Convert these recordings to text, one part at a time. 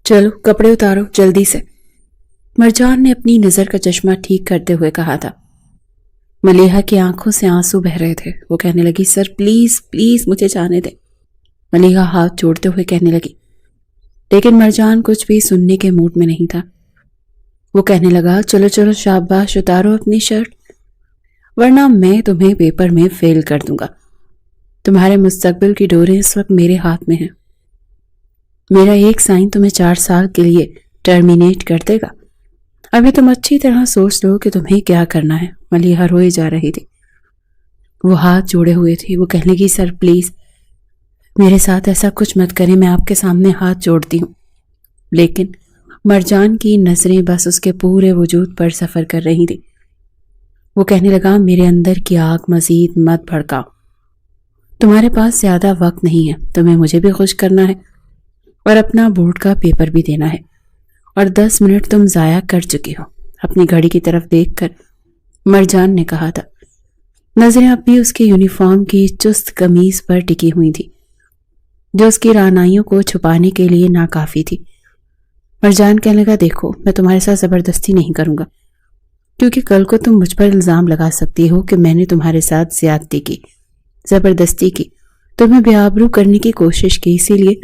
چلو کپڑے اتارو جلدی سے، مرجان نے اپنی نظر کا چشمہ ٹھیک کرتے ہوئے کہا تھا۔ ملیحہ کی آنکھوں سے آنسو بہہ رہے تھے۔ وہ کہنے لگی، سر پلیز پلیز مجھے جانے دیں۔ ملیحہ ہاتھ جوڑتے ہوئے کہنے لگی، لیکن مرجان کچھ بھی سننے کے موڈ میں نہیں تھا۔ وہ کہنے لگا، چلو چلو شاباش، اتارو اپنی شرٹ، ورنہ میں تمہیں پیپر میں فیل کر دوں گا۔ تمہارے مستقبل کی ڈوریں اس وقت میرے ہاتھ میں ہیں۔ میرا ایک سائن تمہیں 4 سال کے لیے ٹرمینیٹ کر دے گا۔ ابھی تم اچھی طرح سوچ لو کہ تمہیں کیا کرنا ہے۔ ملیحہ روئے جا رہی تھی، وہ ہاتھ جوڑے ہوئے تھی۔ وہ کہنے لگی، سر پلیز میرے ساتھ ایسا کچھ مت کریں، میں آپ کے سامنے ہاتھ جوڑتی ہوں۔ لیکن مرجان کی نظریں بس اس کے پورے وجود پر سفر کر رہی تھی۔ وہ کہنے لگا، میرے اندر کی آگ مزید مت بھڑکاؤ، تمہارے پاس زیادہ وقت نہیں ہے، تمہیں مجھے بھی خوش کرنا ہے اور اپنا بورڈ کا پیپر بھی دینا ہے، اور 10 منٹ تم ضائع کر چکی ہو۔ اپنی گھڑی کی طرف دیکھ کر مرجان نے کہا تھا۔ نظریں اب بھی اس کی یونیفارم کی چست قمیض پر ٹکی ہوئی تھی، جو اس کی رعنائیوں کو چھپانے کے لیے ناکافی تھی۔ مرجان کہنے لگا، دیکھو میں تمہارے ساتھ زبردستی نہیں کروں گا، کیونکہ کل کو تم مجھ پر الزام لگا سکتی ہو کہ میں نے تمہارے ساتھ زیادتی کی، زبردستی کی، تمہیں بے آبرو کرنے کی کوشش کی، اسی لیے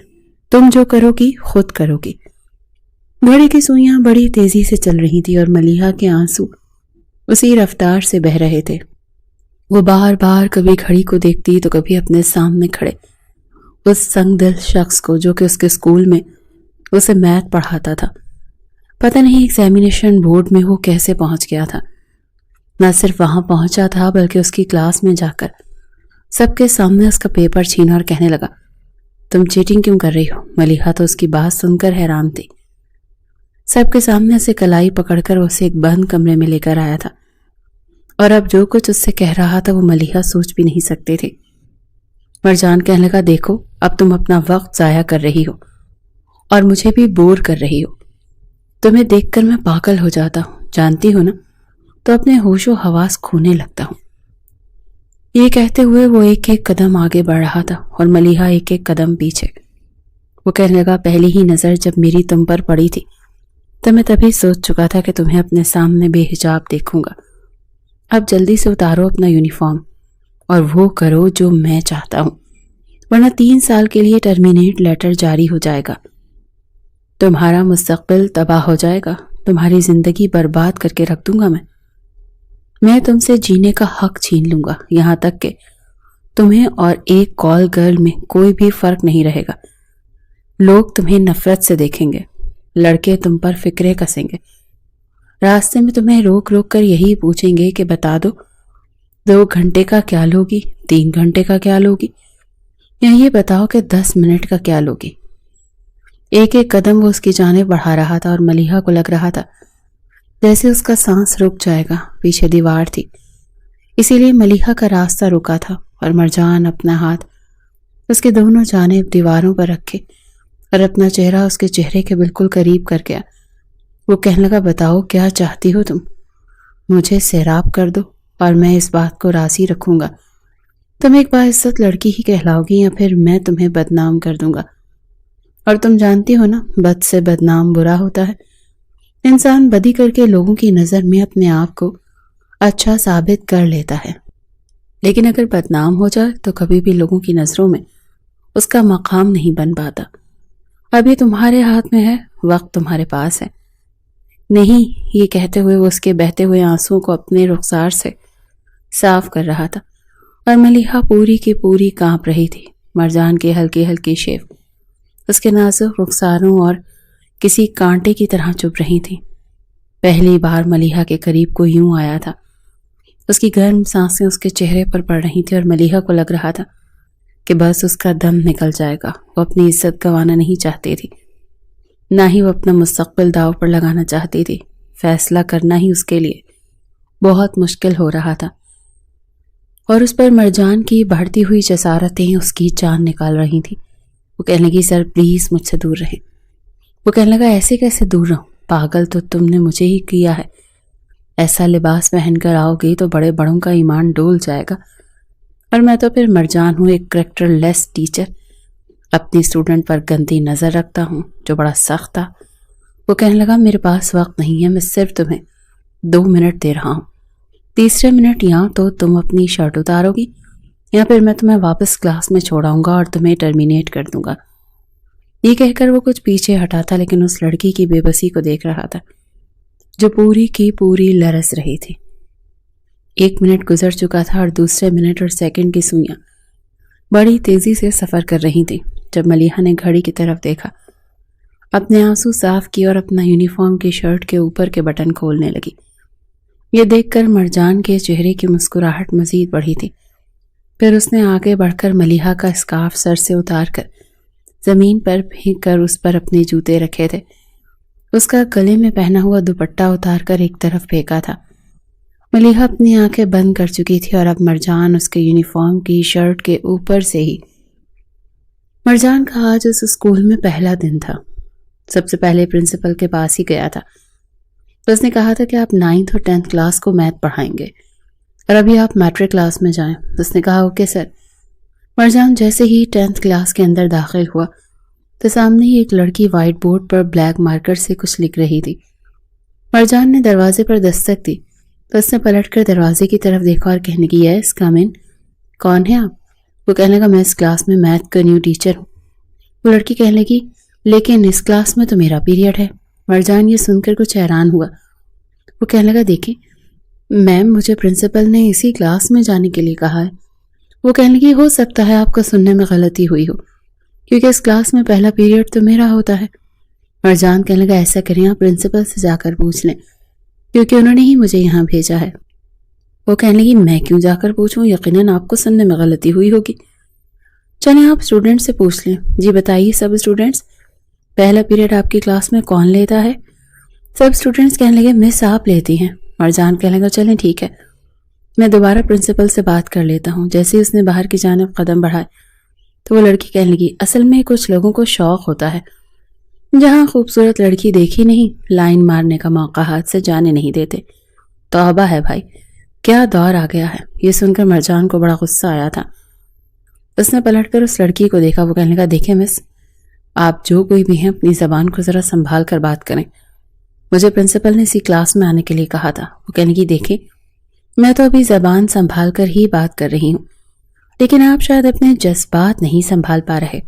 تم جو کرو گی خود کرو گی۔ گھڑی کی سوئیاں بڑی تیزی سے چل رہی تھی اور ملیحہ کے آنسو اسی رفتار سے بہہ رہے تھے۔ وہ بار بار کبھی گھڑی کو دیکھتی تو کبھی اپنے سامنے کھڑے اس سنگ دل شخص کو، جو کہ اس کے اسکول میں اسے میتھ پڑھاتا تھا۔ پتہ نہیں ایگزامینیشن بورڈ میں وہ کیسے پہنچ گیا تھا۔ نہ صرف وہاں پہنچا تھا بلکہ اس کی کلاس میں جا کر سب کے سامنے اس کا پیپر چھینا اور کہنے لگا، تم چیٹنگ کیوں کر رہی ہو؟ ملیحہ تو اس کی بات سن کر حیران تھی۔ سب کے سامنے اسے کلائی پکڑ کر اسے ایک بند کمرے میں لے کر آیا تھا، اور اب جو کچھ اس سے کہہ رہا تھا وہ ملیحہ سوچ بھی نہیں سکتے تھے۔ مرجان کہنے لگا، دیکھو اب تم اپنا وقت ضائع کر رہی ہو اور مجھے بھی بور کر رہی ہو۔ تمہیں دیکھ کر میں پاگل ہو جاتا ہوں، جانتی ہو نا، تو اپنے ہوش و حواس کھونے لگتا ہوں۔ یہ کہتے ہوئے وہ ایک ایک قدم آگے بڑھ رہا تھا اور ملیحہ ایک ایک قدم پیچھے۔ وہ کہنے لگا، پہلی ہی نظر جب میری تم پر پڑی تھی تو میں تبھی سوچ چکا تھا کہ تمہیں اپنے سامنے بے حجاب دیکھوں گا۔ اب جلدی سے اتارو اپنا یونیفارم اور وہ کرو جو میں چاہتا ہوں، ورنہ 3 سال کے لیے ٹرمینیٹ لیٹر جاری ہو جائے گا۔ تمہارا مستقبل تباہ ہو جائے گا، تمہاری زندگی برباد کر کے رکھ دوں گا میں تم سے جینے کا حق چھین لوں گا، یہاں تک کہ تمہیں اور ایک کال گرل میں کوئی بھی فرق نہیں رہے گا۔ لوگ تمہیں نفرت سے دیکھیں گے، لڑکے تم پر فکرے کسیں گے، راستے میں تمہیں روک روک کر یہی پوچھیں گے کہ بتا دو 2 گھنٹے کا کیا لوگی، 3 گھنٹے کا کیا لوگی، یا یہ بتاؤ کہ 10 منٹ کا کیا لوگی۔ ایک ایک قدم وہ اس کی جانب بڑھا رہا تھا اور ملیحہ کو لگ رہا تھا جیسے اس کا سانس رک جائے گا۔ پیچھے دیوار تھی، اسی لیے ملیحہ کا راستہ رکا تھا، اور مرجان اپنا ہاتھ اس کے دونوں جانب دیواروں پر رکھے اور اپنا چہرہ اس کے چہرے کے بالکل قریب کر گیا۔ وہ کہنے لگا، بتاؤ کیا چاہتی ہو تم؟ مجھے سیراب کر دو اور میں اس بات کو راضی رکھوں گا۔ تم ایک باعزت لڑکی ہی کہلاؤ گی، یا پھر میں تمہیں بدنام کر دوں گا، اور تم جانتی ہو نا، بد سے بدنام برا ہوتا ہے۔ انسان بدی کر کے لوگوں کی نظر میں اپنے آپ کو اچھا ثابت کر لیتا ہے، لیکن اگر بدنام ہو جائے تو کبھی بھی لوگوں کی نظروں میں اس کا مقام نہیں بن پاتا۔ اب یہ تمہارے ہاتھ میں ہے، وقت تمہارے پاس ہے۔ نہیں، یہ کہتے ہوئے وہ اس کے بہتے ہوئے آنسوؤں کو اپنے رخسار سے صاف کر رہا تھا، اور ملیحہ پوری کی پوری کانپ رہی تھی۔ مرجان کی ہلکی ہلکی شیف اس کے نازک رخساروں اور کسی کانٹے کی طرح چپ رہی تھی۔ پہلی بار ملیحہ کے قریب کوئی یوں آیا تھا۔ اس کی گرم سانسیں اس کے چہرے پر پڑ رہی تھی اور ملیحہ کو لگ رہا تھا کہ بس اس کا دم نکل جائے گا۔ وہ اپنی عزت گنوانا نہیں چاہتی تھی، نہ ہی وہ اپنا مستقبل داؤ پر لگانا چاہتی تھی۔ فیصلہ کرنا ہی اس کے لیے بہت مشکل ہو رہا تھا، اور اس پر مرجان کی بڑھتی ہوئی جسارتیں اس کی جان نکال رہی تھی۔ وہ کہنے لگی، سر پلیز مجھ سے دور رہیں۔ وہ کہنے لگا، ایسے کیسے دور رہوں؟ پاگل تو تم نے مجھے ہی کیا ہے۔ ایسا لباس پہن کر آؤ گی تو بڑے بڑوں کا ایمان ڈول جائے گا، اور میں تو پھر مرجان ہوں، ایک کریکٹر لیس ٹیچر۔ اپنی اسٹوڈنٹ پر گندی نظر رکھتا ہوں جو بڑا سخت تھا۔ وہ کہنے لگا میرے پاس وقت نہیں ہے، میں صرف تمہیں 2 منٹ دے رہا ہوں، تیسرے منٹ یا تو تم اپنی شرٹ اتارو گی یا پھر میں تمہیں واپس کلاس میں چھوڑاؤں گا اور تمہیں ٹرمینیٹ کر دوں گا۔ یہ کہہ کر وہ کچھ پیچھے ہٹا تھا لیکن اس لڑکی کی بے بسی کو دیکھ رہا تھا جو پوری کی پوری لرز رہی تھی۔ 1 منٹ گزر چکا تھا اور دوسرے منٹ اور سیکنڈ کی سوئیاں بڑی تیزی سے سفر کر رہی تھیں۔ جب ملیحہ نے گھڑی کی طرف دیکھا، اپنے آنسو صاف کیے اور اپنا یونیفارم کی شرٹ کے اوپر کے بٹن کھولنے لگی۔ یہ دیکھ کر مرجان کے چہرے کی مسکراہٹ مزید بڑھی تھی۔ پھر اس نے آگے بڑھ کر ملیحہ کا اسکارف سر سے اتار کر زمین پر پھینک کر اس پر اپنے جوتے رکھے تھے۔ اس کا گلے میں پہنا ہوا دوپٹہ اتار کر ایک طرف پھینکا تھا۔ ملیحہ اپنی آنکھیں بند کر چکی تھی اور اب مرجان اس کے یونیفارم کی شرٹ کے اوپر سے ہی۔ مرجان کا آج اس اسکول میں پہلا دن تھا۔ سب سے پہلے پرنسپل کے پاس ہی گیا تھا۔ اس نے کہا تھا کہ آپ 9th اور 10th کلاس کو میتھ پڑھائیں گے اور ابھی آپ میٹرک کلاس میں جائیں۔ اس نے کہا اوکے سر۔ مرجان جیسے ہی 10th کلاس کے اندر داخل ہوا تو سامنے ہی ایک لڑکی وائٹ بورڈ پر بلیک مارکر سے کچھ لکھ رہی تھی۔ مرجان نے دروازے پر دستک دی تو اس نے پلٹ کر دروازے کی طرف دیکھا اور کہنے کی یس کم ان۔ کون ہے آپ؟ وہ کہنے لگا میں اس کلاس میں میتھ کا نیو ٹیچر ہوں۔ وہ لڑکی کہنے لگی لیکن اس کلاس میں تو میرا پیریڈ ہے۔ مرجان یہ سن کر کچھ حیران ہوا۔ وہ کہنے لگا دیکھیں میم مجھے پرنسپل نے اسی کلاس میں جانے کے لیے کہا ہے۔ وہ کہنے لگی ہو سکتا ہے آپ کو سننے میں غلطی ہوئی ہو کیونکہ اس کلاس میں پہلا پیریڈ تو میرا ہوتا ہے۔ مرجان کہنے لگا ایسا کریں آپ پرنسپل سے جا کر پوچھ لیں کیونکہ انہوں نے ہی مجھے یہاں بھیجا ہے۔ وہ کہنے لگی میں کیوں جا کر پوچھوں، یقیناً آپ کو سننے میں غلطی ہوئی ہوگی۔ چلیں آپ اسٹوڈنٹ سے پوچھ لیں۔ جی بتائیے سب اسٹوڈنٹس، پہلا پیریڈ آپ کی کلاس میں کون لیتا ہے؟ سب اسٹوڈنٹس کہنے لگے مس آپ لیتی ہیں۔ مرجان کہنے لگا چلیں ٹھیک ہے، میں دوبارہ پرنسپل سے بات کر لیتا ہوں۔ جیسے ہی اس نے باہر کی جانب قدم بڑھائے تو وہ لڑکی کہنے لگی اصل میں کچھ لوگوں کو شوق ہوتا ہے، جہاں خوبصورت لڑکی دیکھی نہیں لائن مارنے کا موقع ہاتھ سے جانے نہیں دیتے۔ توبہ ہے بھائی، کیا دور آ گیا ہے۔ یہ سن کر مرجان کو بڑا غصہ آیا تھا۔ اس نے پلٹ کر اس لڑکی کو دیکھا۔ وہ کہنے لگا دیکھیں مس، آپ جو کوئی بھی ہیں اپنی زبان کو ذرا سنبھال کر بات کریں۔ مجھے پرنسپل نے اسی کلاس میں آنے کے لیے کہا تھا۔ وہ کہنے لگی دیکھیں میں تو ابھی زبان سنبھال کر ہی بات کر رہی ہوں، لیکن آپ شاید اپنے جذبات نہیں سنبھال پا رہے۔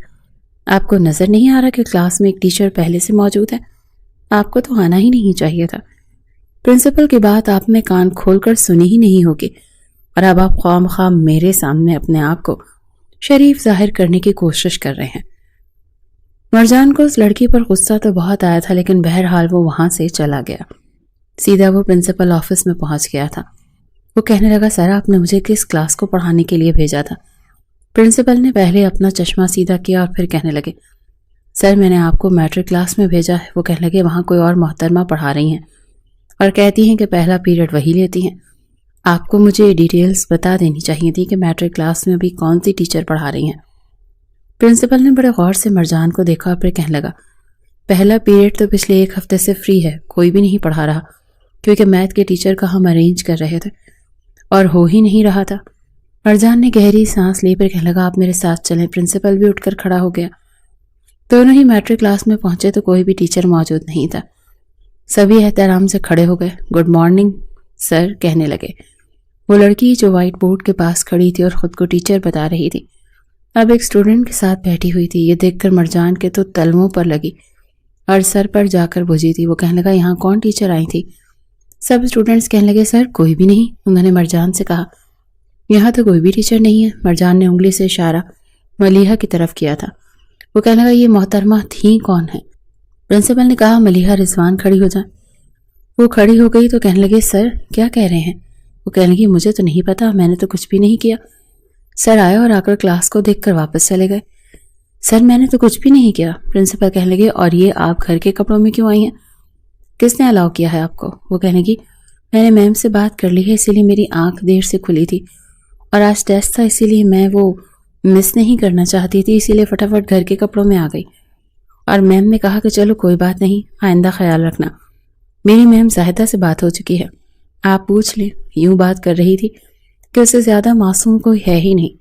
آپ کو نظر نہیں آ رہا کہ کلاس میں ایک ٹیچر پہلے سے موجود ہے؟ آپ کو تو آنا ہی نہیں چاہیے تھا۔ پرنسپل کی بات آپ نے کان کھول کر سنی ہی نہیں ہوگی اور اب آپ خواہ مخواہ میرے سامنے اپنے آپ کو شریف ظاہر کرنے کی کوشش کر رہے ہیں۔ مرجان کو اس لڑکی پر غصہ تو بہت آیا تھا لیکن بہرحال وہ وہاں سے چلا گیا۔ سیدھا وہ پرنسپل آفس میں پہنچ گیا تھا۔ وہ کہنے لگا سر آپ نے مجھے کس کلاس کو پڑھانے کے لیے بھیجا تھا؟ پرنسپل نے پہلے اپنا چشمہ سیدھا کیا اور پھر کہنے لگے سر میں نے آپ کو میٹرک کلاس میں بھیجا ہے۔ وہ کہنے لگے وہاں کوئی اور محترمہ پڑھا رہی ہیں اور کہتی ہیں کہ پہلا پیریڈ وہی لیتی ہیں۔ آپ کو مجھے ڈیٹیلز بتا دینی چاہیے تھی کہ میٹرک کلاس میں ابھی کون سی ٹیچر پڑھا رہی ہیں۔ پرنسپل نے بڑے غور سے مرجان کو دیکھا اور پھر کہنے لگا پہلا پیریڈ تو پچھلے 1 ہفتے سے فری ہے، کوئی بھی نہیں پڑھا رہا کیونکہ میتھ کے ٹیچر کا ہم ارینج کر رہے تھے اور ہو ہی نہیں رہا تھا۔ مرجان نے گہری سانس لی، پھر کہنے لگا آپ میرے ساتھ چلیں۔ پرنسپل بھی اٹھ کر کھڑا ہو گیا۔ دونوں ہی میٹرک کلاس میں پہنچے تو کوئی بھی ٹیچر موجود نہیں تھا۔ سبھی احترام سے کھڑے ہو گئے۔ گڈ مارننگ سر کہنے لگے۔ وہ لڑکی جو وائٹ بورڈ کے پاس کھڑی تھی اور خود کو ٹیچر بتا رہی تھی اب ایک اسٹوڈنٹ کے ساتھ بیٹھی ہوئی تھی۔ یہ دیکھ کر مرجان کے تو تلووں پر لگی اور سر پر جا کر بجھی تھی۔ وہ کہنے لگا یہاں کون ٹیچر آئی تھی؟ سب اسٹوڈنٹس کہنے لگے سر کوئی بھی نہیں۔ انہوں نے مرجان سے کہا یہاں تو کوئی بھی ٹیچر نہیں ہے۔ مرجان نے انگلی سے اشارہ ملیحہ کی طرف کیا تھا۔ وہ کہنے لگا یہ محترمہ تھیں کون ہے؟ پرنسپل نے کہا ملیحہ رضوان کھڑی ہو جائیں۔ وہ کھڑی ہو گئی تو کہنے لگے سر کیا کہہ رہے ہیں؟ وہ کہنے لگی مجھے تو نہیں پتا، میں نے تو کچھ بھی نہیں کیا۔ سر آئے اور آ کر کلاس کو دیکھ کر واپس چلے گئے۔ سر میں نے تو کچھ بھی نہیں کیا۔ پرنسپل کہنے لگے اور یہ آپ گھر کے کپڑوں میں کیوں آئی ہیں؟ کس نے الاؤ کیا ہے آپ کو؟ وہ کہنے لگی میں نے میم سے بات کر لی ہے، اسی لیے میری آنکھ دیر سے کھلی تھی اور آج ٹیسٹ تھا، اسی لیے میں وہ مس نہیں کرنا چاہتی تھی، اسی لیے فٹافٹ گھر کے کپڑوں میں آ گئی اور میم نے کہا کہ چلو کوئی بات نہیں، آئندہ خیال رکھنا۔ میری میم زاہدہ سے بات ہو چکی ہے، آپ پوچھ لیں۔ یوں بات کر رہی تھی کہ اس سے زیادہ معصوم کوئی ہے ہی نہیں۔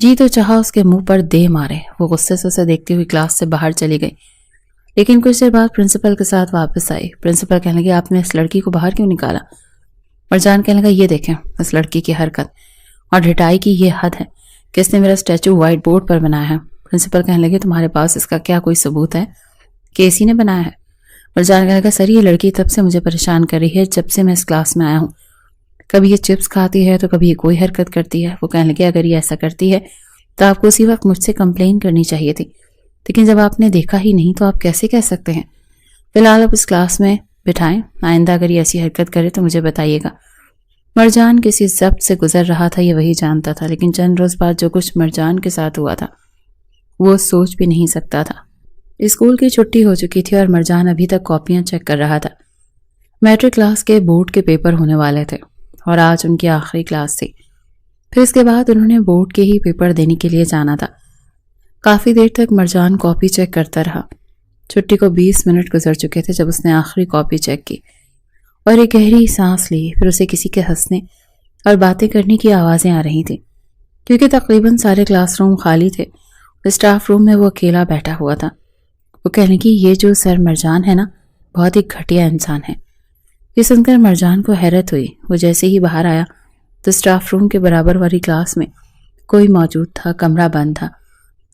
جی تو چاہا اس کے منہ پر دے مارے. وہ غصے سے اسے دیکھتی ہوئی کلاس سے باہر چلی گئی. لیکن کچھ دیر بعد پرنسپل کے ساتھ واپس آئی. پرنسپل کہنے لگی آپ نے اس لڑکی کو باہر کیوں نکالا؟ مرجان کہنے لگا یہ دیکھیں اس لڑکی کی حرکت اور ڈھٹائی کی یہ حد ہے کہ اس نے میرا اسٹیچو وائٹ بورڈ پر بنایا ہے. پرنسپل کہنے لگے تمہارے پاس اس کا کیا کوئی ثبوت ہے کہ اسی نے بنایا ہے؟ مرجان کہنے لگا سر یہ لڑکی تب سے مجھے پریشان کر رہی ہے جب سے میں اس کلاس میں آیا ہوں. کبھی یہ چپس کھاتی ہے تو کبھی یہ کوئی حرکت کرتی ہے. وہ کہنے لگے اگر یہ ایسا کرتی ہے تو آپ کو اسی وقت مجھ سے کمپلین کرنی چاہیے تھی، لیکن جب آپ نے دیکھا ہی نہیں تو آپ کیسے کہہ سکتے ہیں؟ فی الحال آپ اس کلاس میں بٹھائیں، آئندہ اگر یہ ایسی حرکت کرے تو مجھے بتائیے گا. مرجان کسی ضبط سے گزر رہا تھا یہ وہی جانتا تھا، لیکن چند روز بعد جو کچھ مرجان کے ساتھ ہوا تھا وہ سوچ بھی نہیں سکتا تھا. اسکول کی چھٹی ہو چکی تھی اور مرجان ابھی تک کاپیاں چیک کر رہا تھا. میٹرک کلاس کے بورڈ کے پیپر ہونے والے تھے اور آج ان کی آخری کلاس تھی. پھر اس کے بعد انہوں نے بورڈ کے ہی پیپر دینے کے لیے جانا تھا. کافی دیر تک مرجان کاپی چیک کرتا رہا. چھٹی کو 20 منٹ گزر چکے تھے جب اس نے آخری کاپی چیک کی اور ایک گہری سانس لی. پھر اسے کسی کے ہنسنے اور باتیں کرنے کی آوازیں آ رہی تھیں کیونکہ تقریباً سارے کلاس روم خالی تھے. اسٹاف روم میں وہ اکیلا بیٹھا ہوا تھا. وہ کہنے کی یہ جو سر مرجان ہے نا بہت ہی گھٹیا انسان ہے. یہ سن کر مرجان کو حیرت ہوئی. وہ جیسے ہی باہر آیا تو اسٹاف روم کے برابر والی کلاس میں کوئی موجود تھا. کمرہ بند تھا.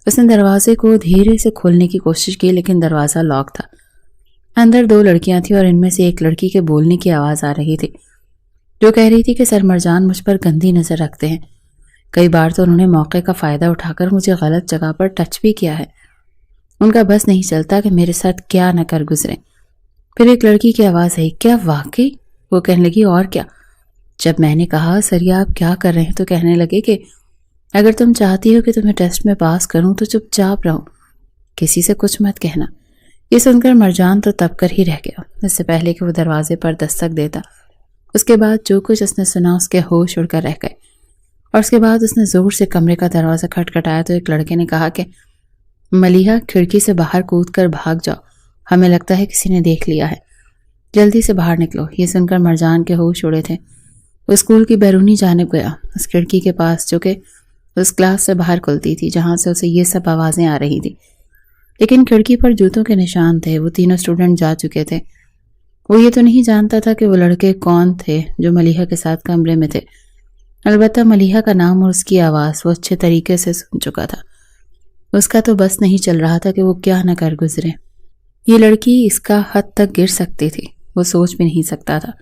اس نے دروازے کو دھیرے سے کھولنے کی کوشش کی لیکن دروازہ لاک تھا. اندر 2 لڑکیاں تھیں اور ان میں سے ایک لڑکی کے بولنے کی آواز آ رہی تھی جو کہہ رہی تھی کہ سر مرجان مجھ پر گندی نظر رکھتے ہیں. کئی بار تو انہوں نے موقع کا فائدہ اٹھا کر مجھے غلط جگہ پر ٹچ بھی کیا ہے. ان کا بس نہیں چلتا کہ میرے ساتھ کیا نہ کر گزرے. پھر ایک لڑکی کی آواز آئی کیا واقعی؟ وہ کہنے لگی اور کیا. جب میں نے کہا سر یہ آپ کیا کر رہے ہیں تو کہنے لگے کہ اگر تم چاہتی ہو کہ تمہیں ٹیسٹ میں پاس کروں تو چپ چاپ رہو، کسی سے کچھ مت کہنا. یہ سن کر مرجان تو تب کر ہی رہ گیا. اس سے پہلے کہ وہ دروازے پر دستک دیتا اس کے بعد جو کچھ اس نے سنا اس کے ہوش اڑ کر رہ گئے. اور اس کے بعد اس نے زور سے کمرے کا دروازہ کھٹکھٹایا تو ایک لڑکے نے کہا کہ ملیحہ کھڑکی سے باہر کود کر بھاگ جاؤ، ہمیں لگتا ہے کسی نے دیکھ لیا ہے، جلدی سے باہر نکلو. یہ سن کر مرجان کے ہوش اڑے تھے. وہ اسکول کی بیرونی جانب گیا اس کھڑکی کے پاس جو کہ اس کلاس سے باہر کھلتی تھی جہاں سے اسے یہ سب آوازیں آ رہی تھی. لیکن کھڑکی پر جوتوں کے نشان تھے. وہ تینوں اسٹوڈنٹ جا چکے تھے. وہ یہ تو نہیں جانتا تھا کہ وہ لڑکے کون تھے جو ملیحہ کے ساتھ کمرے میں تھے. البتہ ملیحہ کا نام اور اس کی آواز وہ اچھے طریقے سے سن چکا تھا. اس کا تو بس نہیں چل رہا تھا کہ وہ کیا نہ کر گزرے. یہ لڑکی اس کا حد تک گر سکتی تھی. وہ سوچ بھی نہیں سکتا تھا.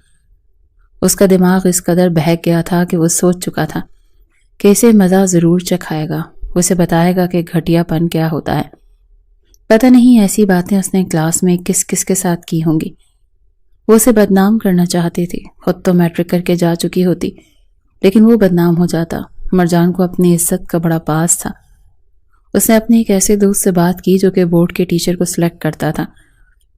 اس کا دماغ اس قدر بہک گیا تھا کہ وہ سوچ چکا تھا کہ اسے مزہ ضرور چکھائے گا. اسے بتائے گا کہ گھٹیا پن کیا ہوتا ہے. پتہ نہیں ایسی باتیں اس نے کلاس میں کس کس کے ساتھ کی ہوں گی. وہ اسے بدنام کرنا چاہتی تھی. خود تو میٹرک کر کے جا چکی ہوتی لیکن وہ بدنام ہو جاتا. مرجان کو اپنی عزت کا بڑا پاس تھا. اس نے اپنے ایک ایسے دوست سے بات کی جو کہ بورڈ کے ٹیچر کو سلیکٹ کرتا تھا.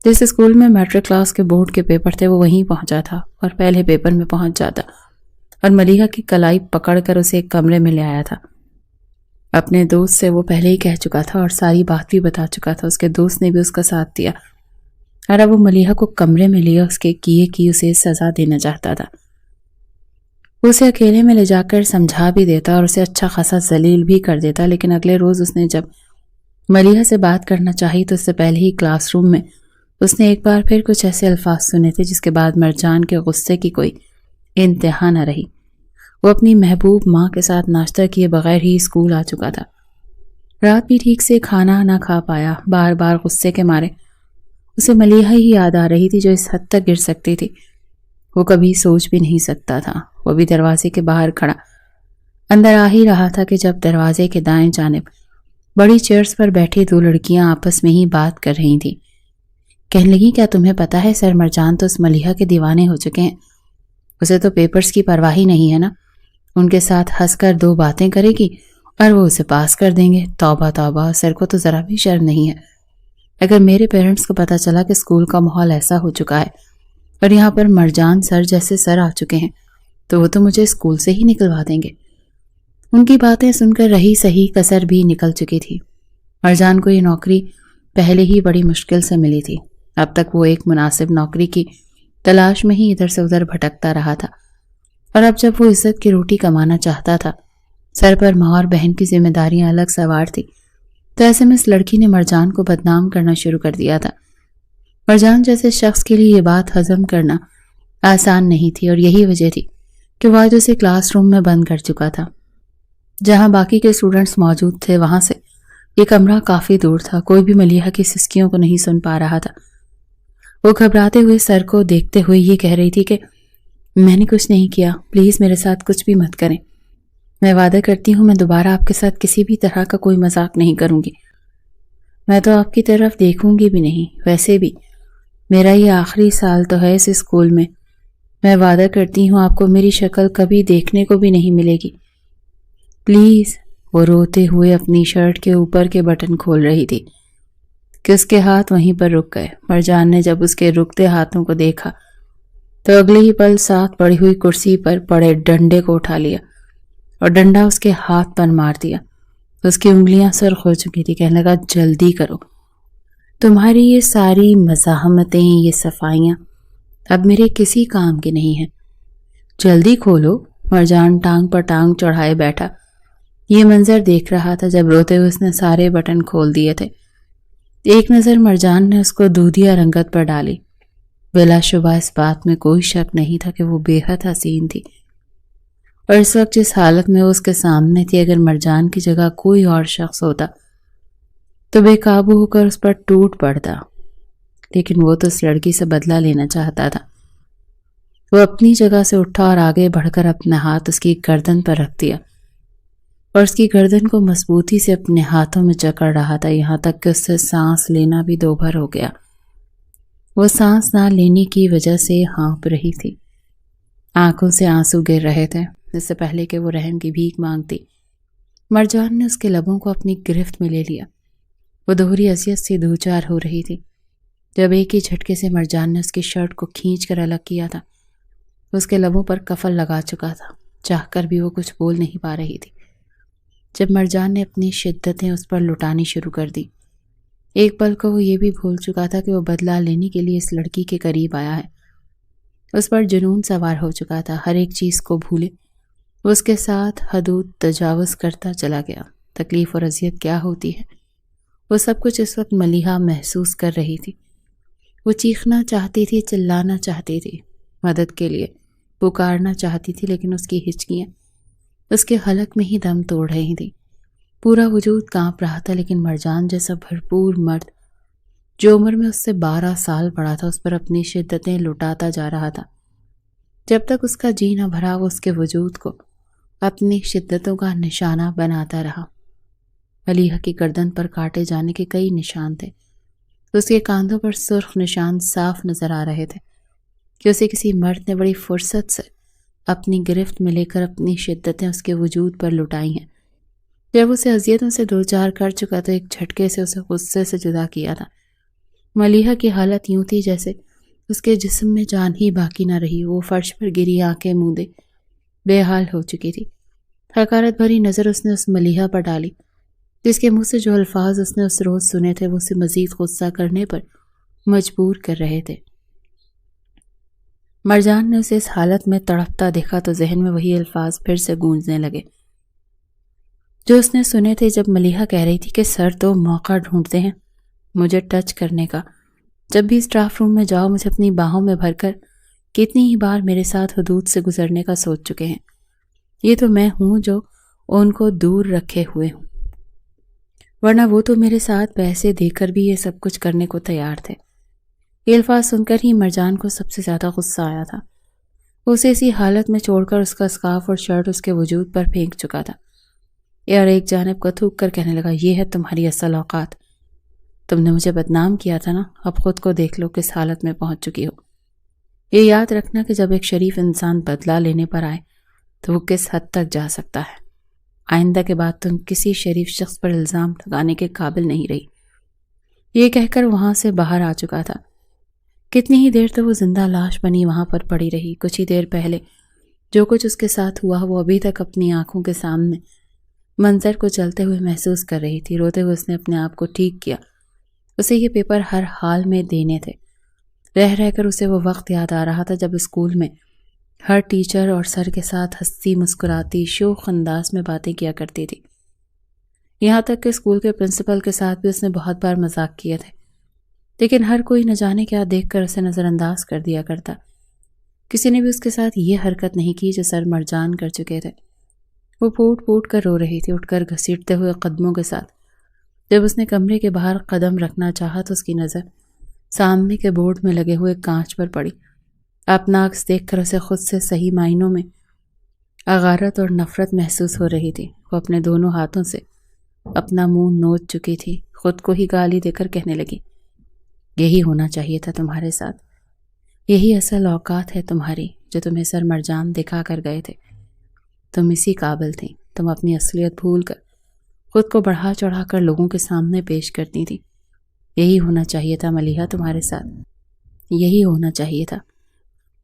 جس اسکول میں میٹرک کلاس کے بورڈ کے پیپر تھے وہ وہیں پہنچا تھا اور پہلے پیپر میں پہنچ جاتا اور ملیحہ کی کلائی پکڑ کر اسے ایک کمرے میں لے آیا تھا. اپنے دوست سے وہ پہلے ہی کہہ چکا تھا اور ساری بات بھی بتا چکا تھا. اس کے دوست نے بھی اس کا ساتھ دیا اور اب وہ ملیحہ کو کمرے میں لیا اس کے کیے کی اسے سزا دینا چاہتا تھا. وہ اسے اکیلے میں لے جا کر سمجھا بھی دیتا اور اسے اچھا خاصا ذلیل بھی کر دیتا. لیکن اگلے روز اس نے جب ملیحہ سے بات کرنا چاہی تو اس سے پہلے ہی کلاس روم میں اس نے ایک بار پھر کچھ ایسے الفاظ سنے تھے جس کے بعد مرجان کے غصے کی کوئی انتہا نہ رہی. وہ اپنی محبوب ماں کے ساتھ ناشتہ کیے بغیر ہی اسکول آ چکا تھا. رات بھی ٹھیک سے کھانا نہ کھا پایا. بار بار غصے کے مارے اسے ملیحہ ہی یاد آ رہی تھی جو اس حد تک گر سکتی تھی. وہ کبھی سوچ بھی نہیں سکتا تھا. وہ بھی دروازے کے باہر کھڑا اندر آ ہی رہا تھا کہ جب دروازے کے دائیں جانب بڑی چیئرز پر بیٹھی 2 لڑکیاں آپس میں ہی بات کر رہی تھیں. کہنے لگی کیا تمہیں پتا ہے سر مرجان تو اس ملیحہ کے دیوانے ہو چکے ہیں. اسے تو پیپرز کی پرواہ ہی نہیں ہے نا. ان کے ساتھ ہنس کر 2 باتیں کرے گی اور وہ اسے پاس کر دیں گے. توبہ توبہ، سر کو تو ذرا بھی شرم نہیں ہے. اگر میرے پیرنٹس کو پتا چلا کہ اسکول کا ماحول ایسا ہو چکا ہے اور یہاں پر مرجان سر جیسے سر آ چکے ہیں تو وہ تو مجھے اسکول سے ہی نکلوا دیں گے. ان کی باتیں سن کر رہی صحیح کسر بھی نکل چکی تھی. مرجان کو یہ نوکری پہلے ہی بڑی مشکل سے ملی تھی. اب تک وہ ایک مناسب نوکری کی تلاش میں ہی ادھر سے ادھر بھٹکتا رہا تھا اور اب جب وہ عزت کی روٹی کمانا چاہتا تھا سر پر ماں اور بہن کی ذمہ داریاں الگ سوار تھی، تو ایسے میں اس لڑکی نے مرجان کو بدنام کرنا شروع کر دیا تھا۔ مرجان جیسے شخص کے لیے یہ بات ہضم کرنا آسان نہیں تھی، اور یہی وجہ تھی کہ وہ آج اسے کلاس روم میں بند کر چکا تھا۔ جہاں باقی کے اسٹوڈنٹس موجود تھے وہاں سے یہ کمرہ کافی دور تھا، کوئی بھی ملیحہ کی سسکیوں کو نہیں سن پا رہا تھا۔ وہ گھبراتے ہوئے سر کو دیکھتے ہوئے یہ کہہ رہی تھی کہ میں نے کچھ نہیں کیا، پلیز میرے ساتھ کچھ بھی مت کریں، میں وعدہ کرتی ہوں میں دوبارہ آپ کے ساتھ کسی بھی طرح کا کوئی مذاق نہیں کروں گی، میں تو آپ کی طرف دیکھوں گی بھی نہیں، ویسے بھی میرا یہ آخری سال تو ہے اس اسکول میں وعدہ کرتی ہوں آپ کو میری شکل کبھی دیکھنے کو بھی نہیں ملے گی، پلیز۔ وہ روتے ہوئے اپنی شرٹ کے اوپر کے بٹن کھول رہی تھی کہ اس کے ہاتھ وہیں پر رک گئے۔ مرجان نے جب اس کے رکتے ہاتھوں کو دیکھا تو اگلے ہی پل ساتھ پڑی ہوئی کرسی پر پڑے ڈنڈے کو اٹھا لیا اور ڈنڈا اس کے ہاتھ پر مار دیا۔ اس کی انگلیاں سرخ ہو چکی تھی، کہنے لگا جلدی کرو، تمہاری یہ ساری مزاحمتیں، یہ صفائیاں اب میرے کسی کام کی نہیں ہیں، جلدی کھولو۔ مرجان ٹانگ پر ٹانگ چڑھائے بیٹھا یہ منظر دیکھ رہا تھا جب روتے ہوئے اس نے سارے بٹن کھول دیے تھے۔ ایک نظر مرجان نے اس کو دودھیا رنگت پر ڈالی، بلا شبہ اس بات میں کوئی شک نہیں تھا کہ وہ بے حد حسین تھی، اور اس وقت جس حالت میں وہ اس کے سامنے تھی اگر مرجان کی جگہ کوئی اور شخص ہوتا تو بے قابو ہو کر اس پر ٹوٹ پڑتا، لیکن وہ تو اس لڑکی سے بدلہ لینا چاہتا تھا۔ وہ اپنی جگہ سے اٹھا اور آگے بڑھ کر اپنا ہاتھ اس کی گردن پر رکھ دیا اور اس کی گردن کو مضبوطی سے اپنے ہاتھوں میں جکڑ رہا تھا، یہاں تک کہ اس سے سانس لینا بھی دوبھر ہو گیا۔ وہ سانس نہ لینے کی وجہ سے ہانپ رہی تھی، آنکھوں سے آنسو گر رہے تھے۔ اس سے پہلے کہ وہ رحم کی بھیک مانگتی، مرجان نے اس کے لبوں کو اپنی گرفت میں لے لیا۔ وہ دوہری اذیت سے دوچار ہو رہی تھی جب ایک ہی جھٹکے سے مرجان نے اس کی شرٹ کو کھینچ کر الگ کیا تھا۔ اس کے لبوں پر کفل لگا چکا تھا، چاہ کر بھی وہ کچھ بول نہیں پا رہی تھی جب مرجان نے اپنی شدتیں اس پر لٹانی شروع کر دی۔ ایک پل کو وہ یہ بھی بھول چکا تھا کہ وہ بدلہ لینے کے لیے اس لڑکی کے قریب آیا ہے۔ اس پر جنون سوار ہو چکا تھا، ہر ایک چیز کو بھولے وہ اس کے ساتھ حدود تجاوز کرتا چلا گیا۔ تکلیف اور اذیت کیا ہوتی ہے وہ سب کچھ اس وقت ملیحہ محسوس کر رہی تھی۔ وہ چیخنا چاہتی تھی، چلانا چاہتی تھی، مدد کے لیے پکارنا چاہتی تھی، لیکن اس کی ہچکیاں اس کے حلق میں ہی دم توڑ رہی تھی۔ پورا وجود کانپ رہا تھا، لیکن مرجان جیسا بھرپور مرد جو عمر میں اس سے 12 سال بڑا تھا اس پر اپنی شدتیں لٹاتا جا رہا تھا۔ جب تک اس کا جی نہ بھرا وہ اس کے وجود کو اپنی شدتوں کا نشانہ بناتا رہا۔ ملیحہ کی گردن پر کاٹے جانے کے کئی نشان تھے، اس کے کاندھوں پر سرخ نشان صاف نظر آ رہے تھے کہ اسے کسی مرد نے بڑی فرصت سے اپنی گرفت میں لے کر اپنی شدتیں اس کے وجود پر لٹائی ہیں۔ جب اسے اذیتوں سے دوچار کر چکا تو ایک جھٹکے سے اسے غصے سے جدا کیا تھا۔ ملیحہ کی حالت یوں تھی جیسے اس کے جسم میں جان ہی باقی نہ رہی، وہ فرش پر گری آنکھیں موندے بے حال ہو چکی تھی۔ حقارت بھری نظر اس نے اس ملیحہ پر ڈالی جس کے منہ سے جو الفاظ اس نے اس روز سنے تھے وہ اسے مزید غصہ کرنے پر مجبور کر رہے تھے۔ مرجان نے اسے اس حالت میں تڑپتا دیکھا تو ذہن میں وہی الفاظ پھر سے گونجنے لگے جو اس نے سنے تھے جب ملیحہ کہہ رہی تھی کہ سر تو موقع ڈھونڈتے ہیں مجھے ٹچ کرنے کا، جب بھی اسٹاف روم میں جاؤ مجھے اپنی باہوں میں بھر کر کتنی ہی بار میرے ساتھ حدود سے گزرنے کا سوچ چکے ہیں، یہ تو میں ہوں جو ان کو دور رکھے ہوئے ہوں، ورنہ وہ تو میرے ساتھ پیسے دے کر بھی یہ سب کچھ کرنے کو تیار تھے۔ یہ الفاظ سن کر ہی مرجان کو سب سے زیادہ غصہ آیا تھا۔ وہ اسے اسی حالت میں چھوڑ کر اس کا اسکارف اور شرٹ اس کے وجود پر پھینک چکا تھا اور ایک جانب کو تھوک کر کہنے لگا یہ ہے تمہاری اصل اوقات، تم نے مجھے بدنام کیا تھا نا، اب خود کو دیکھ لو کس حالت میں پہنچ چکی ہو۔ یہ یاد رکھنا کہ جب ایک شریف انسان بدلہ لینے پر آئے تو وہ کس حد تک جا سکتا ہے۔ آئندہ کے بعد تم کسی شریف شخص پر الزام لگانے کے قابل نہیں رہی۔ یہ کہہ کر وہاں سے باہر آ چکا تھا۔ کتنی ہی دیر تو وہ زندہ لاش بنی وہاں پر پڑی رہی۔ کچھ ہی دیر پہلے جو کچھ اس کے ساتھ ہوا وہ ابھی تک اپنی آنکھوں کے سامنے منظر کو چلتے ہوئے محسوس کر رہی تھی۔ روتے ہوئے اس نے اپنے آپ کو ٹھیک کیا، اسے یہ پیپر ہر حال میں دینے تھے۔ رہ رہ کر اسے وہ وقت یاد آ رہا تھا جب اسکول میں ہر ٹیچر اور سر کے ساتھ ہنستی مسکراتی شوخ انداز میں باتیں کیا کرتی تھی، یہاں تک کہ اسکول کے پرنسپل کے ساتھ بھی اس نے بہت بار مذاق کیے تھے، لیکن ہر کوئی نہ جانے کیا دیکھ کر اسے نظر انداز کر دیا کرتا۔ کسی نے بھی اس کے ساتھ یہ حرکت نہیں کی جو سر مرجان کر چکے تھے۔ وہ پھوٹ پھوٹ کر رو رہی تھی، اٹھ کر گھسیٹتے ہوئے قدموں کے ساتھ۔ جب اس نے کمرے کے باہر قدم رکھنا چاہا تو اس کی نظر سامنے کے بورڈ میں لگے ہوئے کانچ پر پڑی۔ اپنا عکس دیکھ کر اسے خود سے صحیح معنوں میں اغارت اور نفرت محسوس ہو رہی تھی۔ وہ اپنے دونوں ہاتھوں سے اپنا منہ نوچ چکی تھی، خود کو ہی گالی دے کر کہنے لگی، یہی ہونا چاہیے تھا تمہارے ساتھ، یہی اصل اوقات ہے تمہاری جو تمہیں سر مرجان دکھا کر گئے تھے۔ تم اسی قابل تھیں، تم اپنی اصلیت بھول کر خود کو بڑھا چڑھا کر لوگوں کے سامنے پیش کرتی تھی۔ یہی ہونا چاہیے تھا ملیحہ تمہارے ساتھ، یہی ہونا چاہیے تھا۔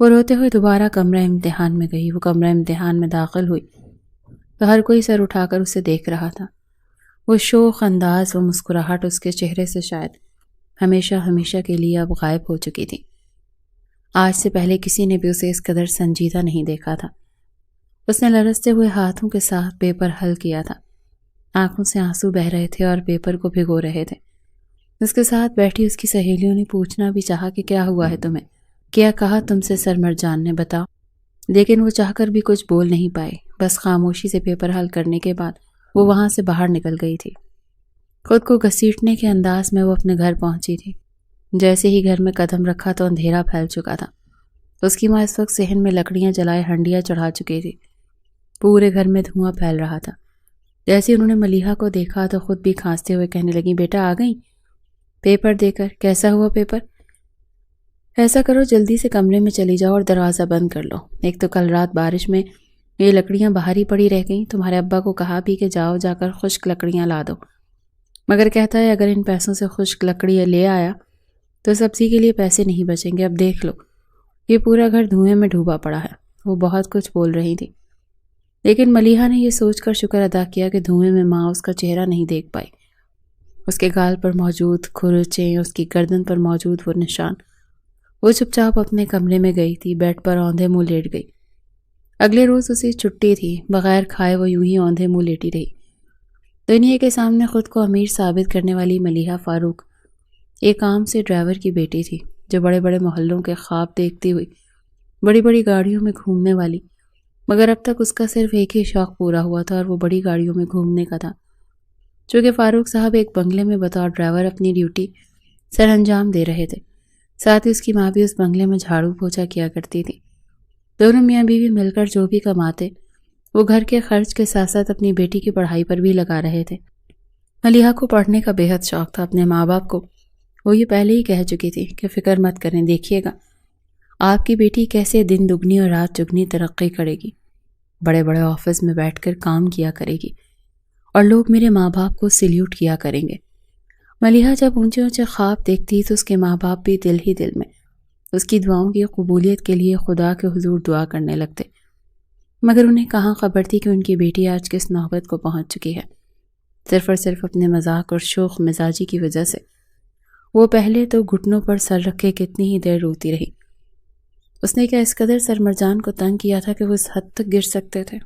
وہ روتے ہوئے دوبارہ کمرہ امتحان میں گئی۔ وہ کمرہ امتحان میں داخل ہوئی تو ہر کوئی سر اٹھا کر اسے دیکھ رہا تھا۔ وہ شوخ انداز و مسکراہٹ اس کے چہرے سے شاید ہمیشہ ہمیشہ کے لیے اب غائب ہو چکی تھی۔ آج سے پہلے کسی نے بھی اسے اس قدر سنجیدہ نہیں دیکھا تھا۔ اس نے لرزتے ہوئے ہاتھوں کے ساتھ پیپر حل کیا تھا، آنکھوں سے آنسو بہہ رہے تھے اور پیپر کو بھگو رہے تھے۔ اس کے ساتھ بیٹھی اس کی سہیلیوں نے پوچھنا بھی چاہا کہ کیا ہوا ہے تمہیں، کیا کہا تم سے سر مرجان نے، بتاؤ، لیکن وہ چاہ کر بھی کچھ بول نہیں پائے۔ بس خاموشی سے پیپر حل کرنے کے بعد وہ وہاں سے باہر نکل گئی تھی۔ خود کو گھسیٹنے کے انداز میں وہ اپنے گھر پہنچی تھی۔ جیسے ہی گھر میں قدم رکھا تو اندھیرا پھیل چکا تھا۔ اس کی ماں اس وقت صحن میں لکڑیاں جلائے ہنڈیاں چڑھا چکی تھی۔ پورے گھر میں دھواں پھیل رہا تھا۔ جیسے انہوں نے ملیحہ کو دیکھا تو خود بھی کھانستے ہوئے کہنے لگی، بیٹا آ گئی پیپر دے کر، کیسا ہوا پیپر؟ ایسا کرو جلدی سے کمرے میں چلی جاؤ اور دروازہ بند کر لو۔ ایک تو کل رات بارش میں یہ لکڑیاں باہر ہی پڑی رہ گئیں، تمہارے ابا کو کہا بھی کہ جاؤ جا کر خشک لکڑیاں لا دو، مگر کہتا ہے اگر ان پیسوں سے خشک لکڑیاں لے آیا تو سبزی کے لیے پیسے نہیں بچیں گے۔ اب دیکھ لو یہ پورا گھر دھوئیں میں ڈوبا پڑا ہے۔ وہ بہت کچھ بول رہی تھی، لیکن ملیحہ نے یہ سوچ کر شکر ادا کیا کہ دھوئیں میں ماں اس کا چہرہ نہیں دیکھ پائی۔ اس کے گال پر موجود کھرچیں، اس کی گردن پر موجود وہ نشان۔ وہ چپ چاپ اپنے کمرے میں گئی تھی، بیڈ پر اوندھے منہ لیٹ گئی۔ اگلے روز اسے چھٹی تھی، بغیر کھائے وہ یوں ہی اوندھے منہ لیٹی رہی۔ دنیا کے سامنے خود کو امیر ثابت کرنے والی ملیحہ فاروق ایک عام سے ڈرائیور کی بیٹی تھی، جو بڑے بڑے محلوں کے خواب دیکھتی ہوئی بڑی بڑی گاڑیوں میں گھومنے والی، مگر اب تک اس کا صرف ایک ہی شوق پورا ہوا تھا اور وہ بڑی گاڑیوں میں گھومنے کا تھا۔ چونکہ فاروق صاحب ایک بنگلے میں بطور ڈرائیور اپنی ڈیوٹی سر انجام دے رہے تھے، ساتھ ہی اس کی ماں بھی اس بنگلے میں جھاڑو پوچھا کیا کرتی تھی۔ دونوں میاں بیوی مل کر جو بھی کماتے وہ گھر کے خرچ کے ساتھ ساتھ اپنی بیٹی کی پڑھائی پر بھی لگا رہے تھے۔ ملیحہ کو پڑھنے کا بے حد شوق تھا۔ اپنے ماں باپ کو وہ یہ پہلے ہی کہہ چکی تھی کہ فکر مت کریں، دیکھیے گا آپ کی بیٹی کیسے دن دگنی اور رات چگنی ترقی کرے گی، بڑے بڑے آفس میں بیٹھ کر کام کیا کرے گی اور لوگ میرے ماں باپ کو سلیوٹ کیا کریں گے۔ ملیحہ جب اونچے اونچے خواب دیکھتی تو اس کے ماں باپ بھی دل ہی دل میں اس کی دعاؤں کی قبولیت کے لیے خدا کے حضور دعا کرنے لگتے، مگر انہیں کہاں خبر تھی کہ ان کی بیٹی آج کس نوبت کو پہنچ چکی ہے۔ صرف اور صرف اپنے مذاق اور شوخ مزاجی کی وجہ سے وہ پہلے تو گھٹنوں پر سر رکھے کتنی ہی دیر روتی رہی۔ اس نے کیا اس قدر سر مرجان کو تنگ کیا تھا کہ وہ اس حد تک گر سکتے تھے؟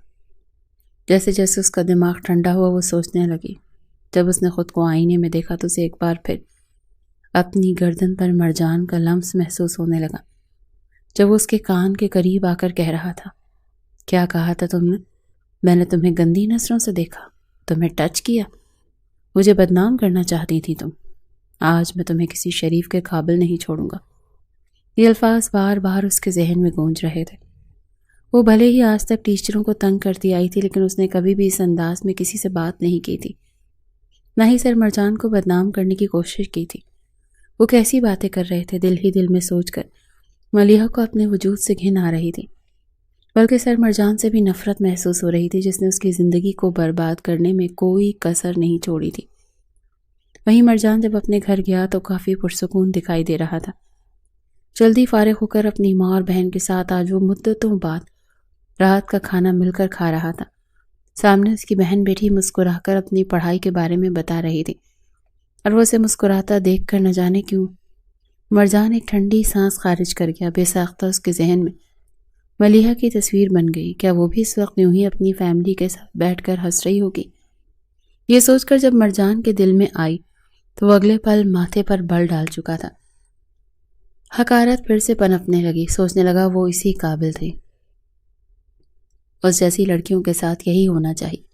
جیسے جیسے اس کا دماغ ٹھنڈا ہوا وہ سوچنے لگی۔ جب اس نے خود کو آئینے میں دیکھا تو اسے ایک بار پھر اپنی گردن پر مرجان کا لمس محسوس ہونے لگا، جب وہ اس کے کان کے قریب آ کر کہہ رہا تھا، کیا کہا تھا تم نے؟ میں نے تمہیں گندی نظروں سے دیکھا، تمہیں ٹچ کیا، مجھے بدنام کرنا چاہتی تھی تم۔ آج میں تمہیں کسی شریف کے قابل نہیں چھوڑوں گا۔ یہ الفاظ بار بار اس کے ذہن میں گونج رہے تھے۔ وہ بھلے ہی آج تک ٹیچروں کو تنگ کرتی آئی تھی، لیکن اس نے کبھی بھی اس انداز میں کسی سے بات نہیں کی تھی، نہ ہی سر مرجان کو بدنام کرنے کی کوشش کی تھی۔ وہ کیسی باتیں کر رہے تھے، دل ہی دل میں سوچ کر ملیحہ کو اپنے وجود سے گھن آ رہی تھی، بلکہ سر مرجان سے بھی نفرت محسوس ہو رہی تھی، جس نے اس کی زندگی کو برباد کرنے میں کوئی کسر نہیں چھوڑی تھی۔ وہیں مرجان جب اپنے گھر گیا تو کافی پرسکون دکھائی دے رہا تھا۔ جلدی فارغ ہو کر اپنی ماں اور بہن کے ساتھ آج وہ مدتوں بعد رات کا کھانا مل کر کھا رہا تھا۔ سامنے اس کی بہن بیٹھی مسکرا کر اپنی پڑھائی کے بارے میں بتا رہی تھی، اور وہ اسے مسکراتا دیکھ کر نہ جانے کیوں مرجان ایک ٹھنڈی سانس خارج کر گیا۔ بے ساختہ اس کے ذہن میں ملیحہ کی تصویر بن گئی. کیا وہ بھی اس وقت یوں ہی اپنی فیملی کے ساتھ بیٹھ کر ہنس رہی ہوگی؟ یہ سوچ کر جب مرجان کے دل میں آئی تو وہ اگلے پل ماتھے پر بل ڈال چکا تھا. حقارت پھر سے پنپنے لگی. سوچنے لگا وہ اسی قابل تھی. اس جیسی لڑکیوں کے ساتھ یہی ہونا چاہیے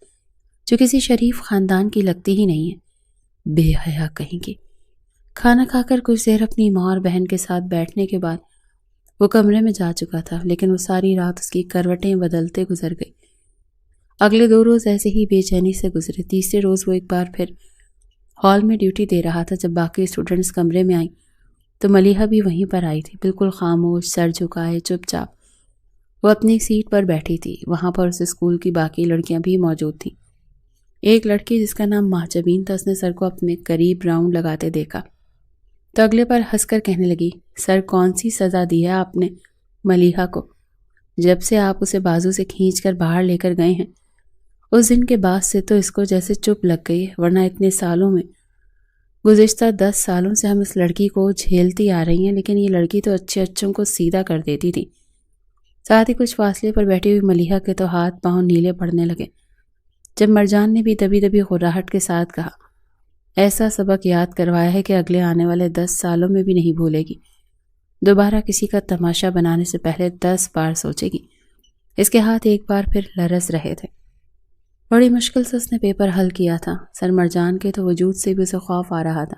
جو کسی شریف خاندان کی لگتی ہی نہیں ہے. بے حیا کہیں کی. کھانا کھا کر کچھ دیر اپنی ماں اور بہن کے ساتھ بیٹھنے کے بعد وہ کمرے میں جا چکا تھا، لیکن وہ ساری رات اس کی کروٹیں بدلتے گزر گئی. اگلے 2 روز ایسے ہی بے چینی سے گزرے. تیسرے روز وہ ایک بار پھر ہال میں ڈیوٹی دے رہا تھا. جب باقی اسٹوڈنٹس کمرے میں آئیں تو ملیحہ بھی وہیں پر آئی تھی، بالکل خاموش، سر جھکائے، چپ چاپ. وہ اپنی سیٹ پر بیٹھی تھی. وہاں پر اس اسکول کی باقی لڑکیاں بھی موجود تھیں. ایک لڑکی جس کا نام مہجبین تھا، اس نے سر کو اپنے قریب راؤنڈ لگاتے دیکھا تو اگلے پر ہنس کر کہنے لگی، سر کون سی سزا دی ہے آپ نے ملیحہ کو؟ جب سے آپ اسے بازو سے کھینچ کر باہر لے کر گئے ہیں اس دن کے بعد سے تو اس کو جیسے چپ لگ گئی ہے، ورنہ اتنے سالوں میں، گزشتہ 10 سالوں سے ہم اس لڑکی کو جھیلتی آ رہی ہیں، لیکن یہ لڑکی تو اچھے اچھوں کو سیدھا کر دیتی تھی. ساتھ ہی کچھ فاصلے پر بیٹھی ہوئی ملیحہ کے تو ہاتھ پاؤں نیلے پڑنے لگے جب مرجان نے بھی دبی دبی غراہٹ کے ساتھ کہا، ایسا سبق یاد کروایا ہے کہ اگلے آنے والے 10 سالوں میں بھی نہیں بھولے گی. دوبارہ کسی کا تماشا بنانے سے پہلے 10 بار سوچے گی. اس کے ہاتھ ایک بار پھر لرز رہے تھے. بڑی مشکل سے اس نے پیپر حل کیا تھا. سر مرجان کے تو وجود سے بھی اسے خوف آ رہا تھا.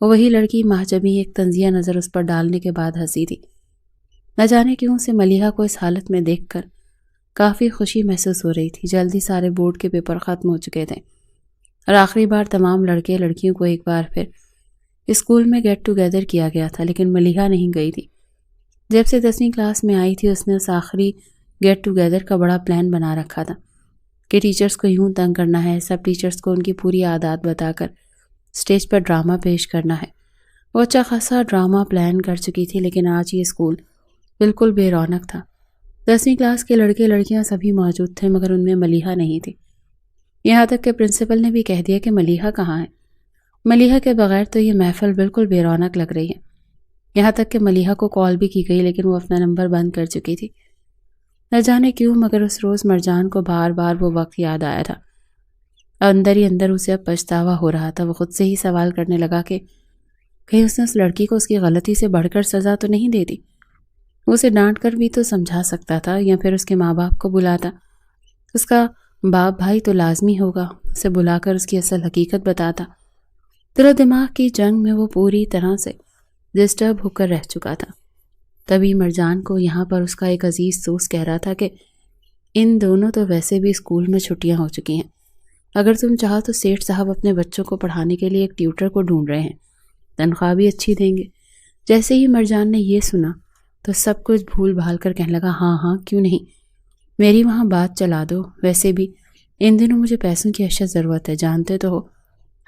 وہ وہی لڑکی مہجبی ایک طنزیہ نظر اس پر ڈالنے کے بعد ہنسی تھی. نہ جانے کیوں سے ملیحہ کو اس حالت میں دیکھ کر کافی خوشی محسوس ہو رہی تھی. جلدی سارے بورڈ کے پیپر ختم ہو چکے تھے اور آخری بار تمام لڑکے لڑکیوں کو ایک بار پھر اسکول میں گیٹ ٹوگیدر کیا گیا تھا، لیکن ملیحہ نہیں گئی تھی. جب سے 10ویں کلاس میں آئی تھی اس نے اس آخری گیٹ ٹوگیدر کا بڑا پلان بنا رکھا تھا کہ ٹیچرز کو یوں تنگ کرنا ہے، سب ٹیچرز کو ان کی پوری عادات بتا کر اسٹیج پر ڈرامہ پیش کرنا ہے. وہ اچھا خاصا ڈرامہ پلان کر چکی تھی، لیکن آج یہ اسکول بالکل بے رونق تھا. 10ویں کلاس کے لڑکے لڑکیاں سبھی موجود تھے، مگر ان میں ملیحہ نہیں تھی. یہاں تک کہ پرنسپل نے بھی کہہ دیا کہ ملیحہ کہاں ہے. ملیحہ کے بغیر تو یہ محفل بالکل بے رونق لگ رہی ہے. یہاں تک کہ ملیحہ کو کال بھی کی گئی، لیکن وہ اپنا نمبر بند کر چکی تھی. نہ جانے کیوں مگر اس روز مرجان کو بار بار وہ وقت یاد آیا تھا. اندر ہی اندر اسے اب پچھتاوا ہو رہا تھا. وہ خود سے ہی سوال کرنے لگا کہ کہیں اس نے اس لڑکی کو اس کی غلطی سے بڑھ کر سزا تو نہیں دے دی. وہ اسے ڈانٹ کر بھی تو سمجھا سکتا تھا، یا پھر اس کے ماں باپ کو بلاتا. اس کا باپ بھائی تو لازمی ہوگا، اسے بلا کر اس کی اصل حقیقت بتاتا. دل و دماغ کی جنگ میں وہ پوری طرح سے ڈسٹرب ہو کر رہ چکا تھا. تبھی مرجان کو یہاں پر اس کا ایک عزیز دوست کہہ رہا تھا کہ ان دونوں تو ویسے بھی اسکول میں چھٹیاں ہو چکی ہیں. اگر تم چاہو تو سیٹھ صاحب اپنے بچوں کو پڑھانے کے لیے ایک ٹیوٹر کو ڈھونڈ رہے ہیں، تنخواہ بھی اچھی دیں گے. جیسے ہی مرجان نے یہ سنا تو سب کچھ بھول بھال کر کہنے لگا، ہاں ہاں کیوں نہیں، میری وہاں بات چلا دو. ویسے بھی ان دنوں مجھے پیسوں کی اشد ضرورت ہے، جانتے تو ہو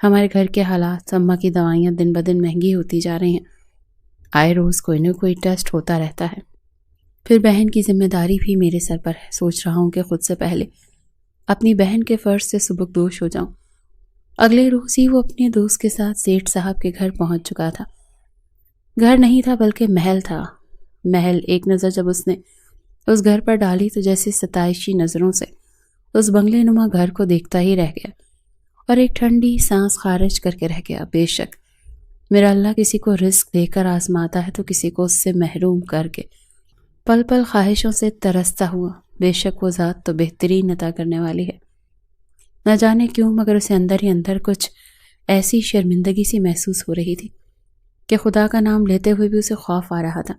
ہمارے گھر کے حالات، اماں کی دوائیاں دن بدن مہنگی ہوتی جا رہی ہیں، آئے روز کوئی نہ کوئی ٹیسٹ ہوتا رہتا ہے. پھر بہن کی ذمہ داری بھی میرے سر پر ہے. سوچ رہا ہوں کہ خود سے پہلے اپنی بہن کے فرض سے سبکدوش ہو جاؤں. اگلے روز ہی وہ اپنے دوست کے ساتھ سیٹھ صاحب کے گھر پہنچ چکا تھا. گھر نہیں تھا بلکہ محل تھا. محل. ایک نظر جب اس نے اس گھر پر ڈالی تو جیسے ستائشی نظروں سے اس بنگلے نما گھر کو دیکھتا ہی رہ گیا اور ایک ٹھنڈی سانس خارج کر کے رہ گیا. بے شک میرا اللہ کسی کو رزق دے کر آزماتا ہے تو کسی کو اس سے محروم کر کے پل پل خواہشوں سے ترستا ہوا. بے شک وہ ذات تو بہترین عطا کرنے والی ہے. نہ جانے کیوں مگر اسے اندر ہی اندر کچھ ایسی شرمندگی سی محسوس ہو رہی تھی کہ خدا کا نام لیتے ہوئے بھی اسے خوف آ رہا تھا.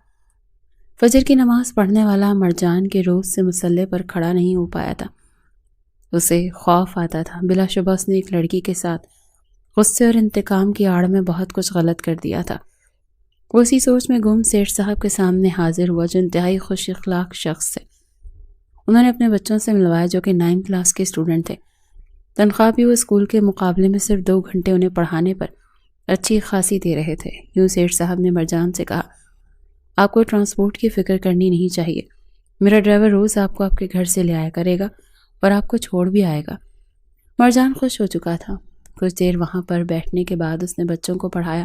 فجر کی نماز پڑھنے والا مرجان کے روز سے مصلے پر کھڑا نہیں ہو پایا تھا. اسے خوف آتا تھا. بلا شبہ اس نے ایک لڑکی کے ساتھ غصے اور انتقام کی آڑ میں بہت کچھ غلط کر دیا تھا. وہ اسی سوچ میں گم سیٹھ صاحب کے سامنے حاضر ہوا جو انتہائی خوش اخلاق شخص تھے. انہوں نے اپنے بچوں سے ملوایا جو کہ 9 کلاس کے اسٹوڈنٹ تھے. تنخواہ بھی وہ اسکول کے مقابلے میں صرف 2 گھنٹے انہیں پڑھانے پر اچھی خاصی دے رہے تھے. یوں سیٹھ صاحب نے مرجان سے کہا، آپ کو ٹرانسپورٹ کی فکر کرنی نہیں چاہیے. میرا ڈرائیور روز آپ کو آپ کے گھر سے لے آیا کرے گا اور آپ کو چھوڑ بھی آئے گا. مرجان خوش ہو چکا تھا. کچھ دیر وہاں پر بیٹھنے کے بعد اس نے بچوں کو پڑھایا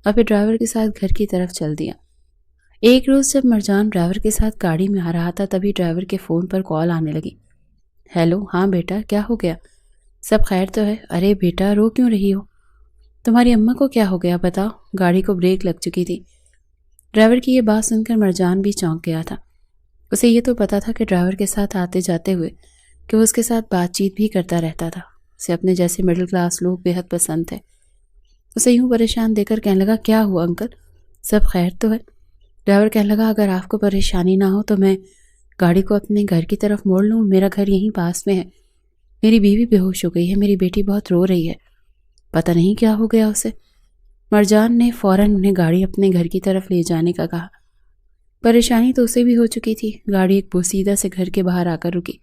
اور پھر ڈرائیور کے ساتھ گھر کی طرف چل دیا. ایک روز جب مرجان ڈرائیور کے ساتھ گاڑی میں آ رہا تھا تبھی ڈرائیور کے فون پر کال آنے لگی۔ ہیلو، ہاں بیٹا، کیا ہو گیا؟ سب خیر تو ہے؟ ارے بیٹا، رو کیوں رہی ہو؟ تمہاری اماں کو کیا ہو گیا بتاؤ؟ گاڑی کو بریک لگ چکی تھی۔ ڈرائیور کی یہ بات سن کر مرجان بھی چونک گیا تھا۔ اسے یہ تو پتا تھا کہ ڈرائیور کے ساتھ آتے جاتے ہوئے کہ وہ اس کے ساتھ بات چیت بھی کرتا رہتا تھا۔ اسے اپنے جیسے مڈل کلاس لوگ بے حد پسند تھے۔ اسے یوں پریشان دیکھ کر کہنے لگا، کیا ہوا انکل، سب خیر تو ہے؟ ڈرائیور کہنے لگا، اگر آپ کو پریشانی نہ ہو تو میں گاڑی کو اپنے گھر کی طرف موڑ لوں، میرا گھر یہیں پاس میں ہے۔ میری بیوی بے ہوش ہو گئی ہے، میری بیٹی بہت رو رہی ہے، پتہ نہیں کیا ہو گیا اسے۔ مرجان نے فوراً انہیں گاڑی اپنے گھر کی طرف لے جانے کا کہا۔ پریشانی تو اسے بھی ہو چکی تھی۔ گاڑی ایک بوسیدہ سے گھر کے باہر آ کر رکی،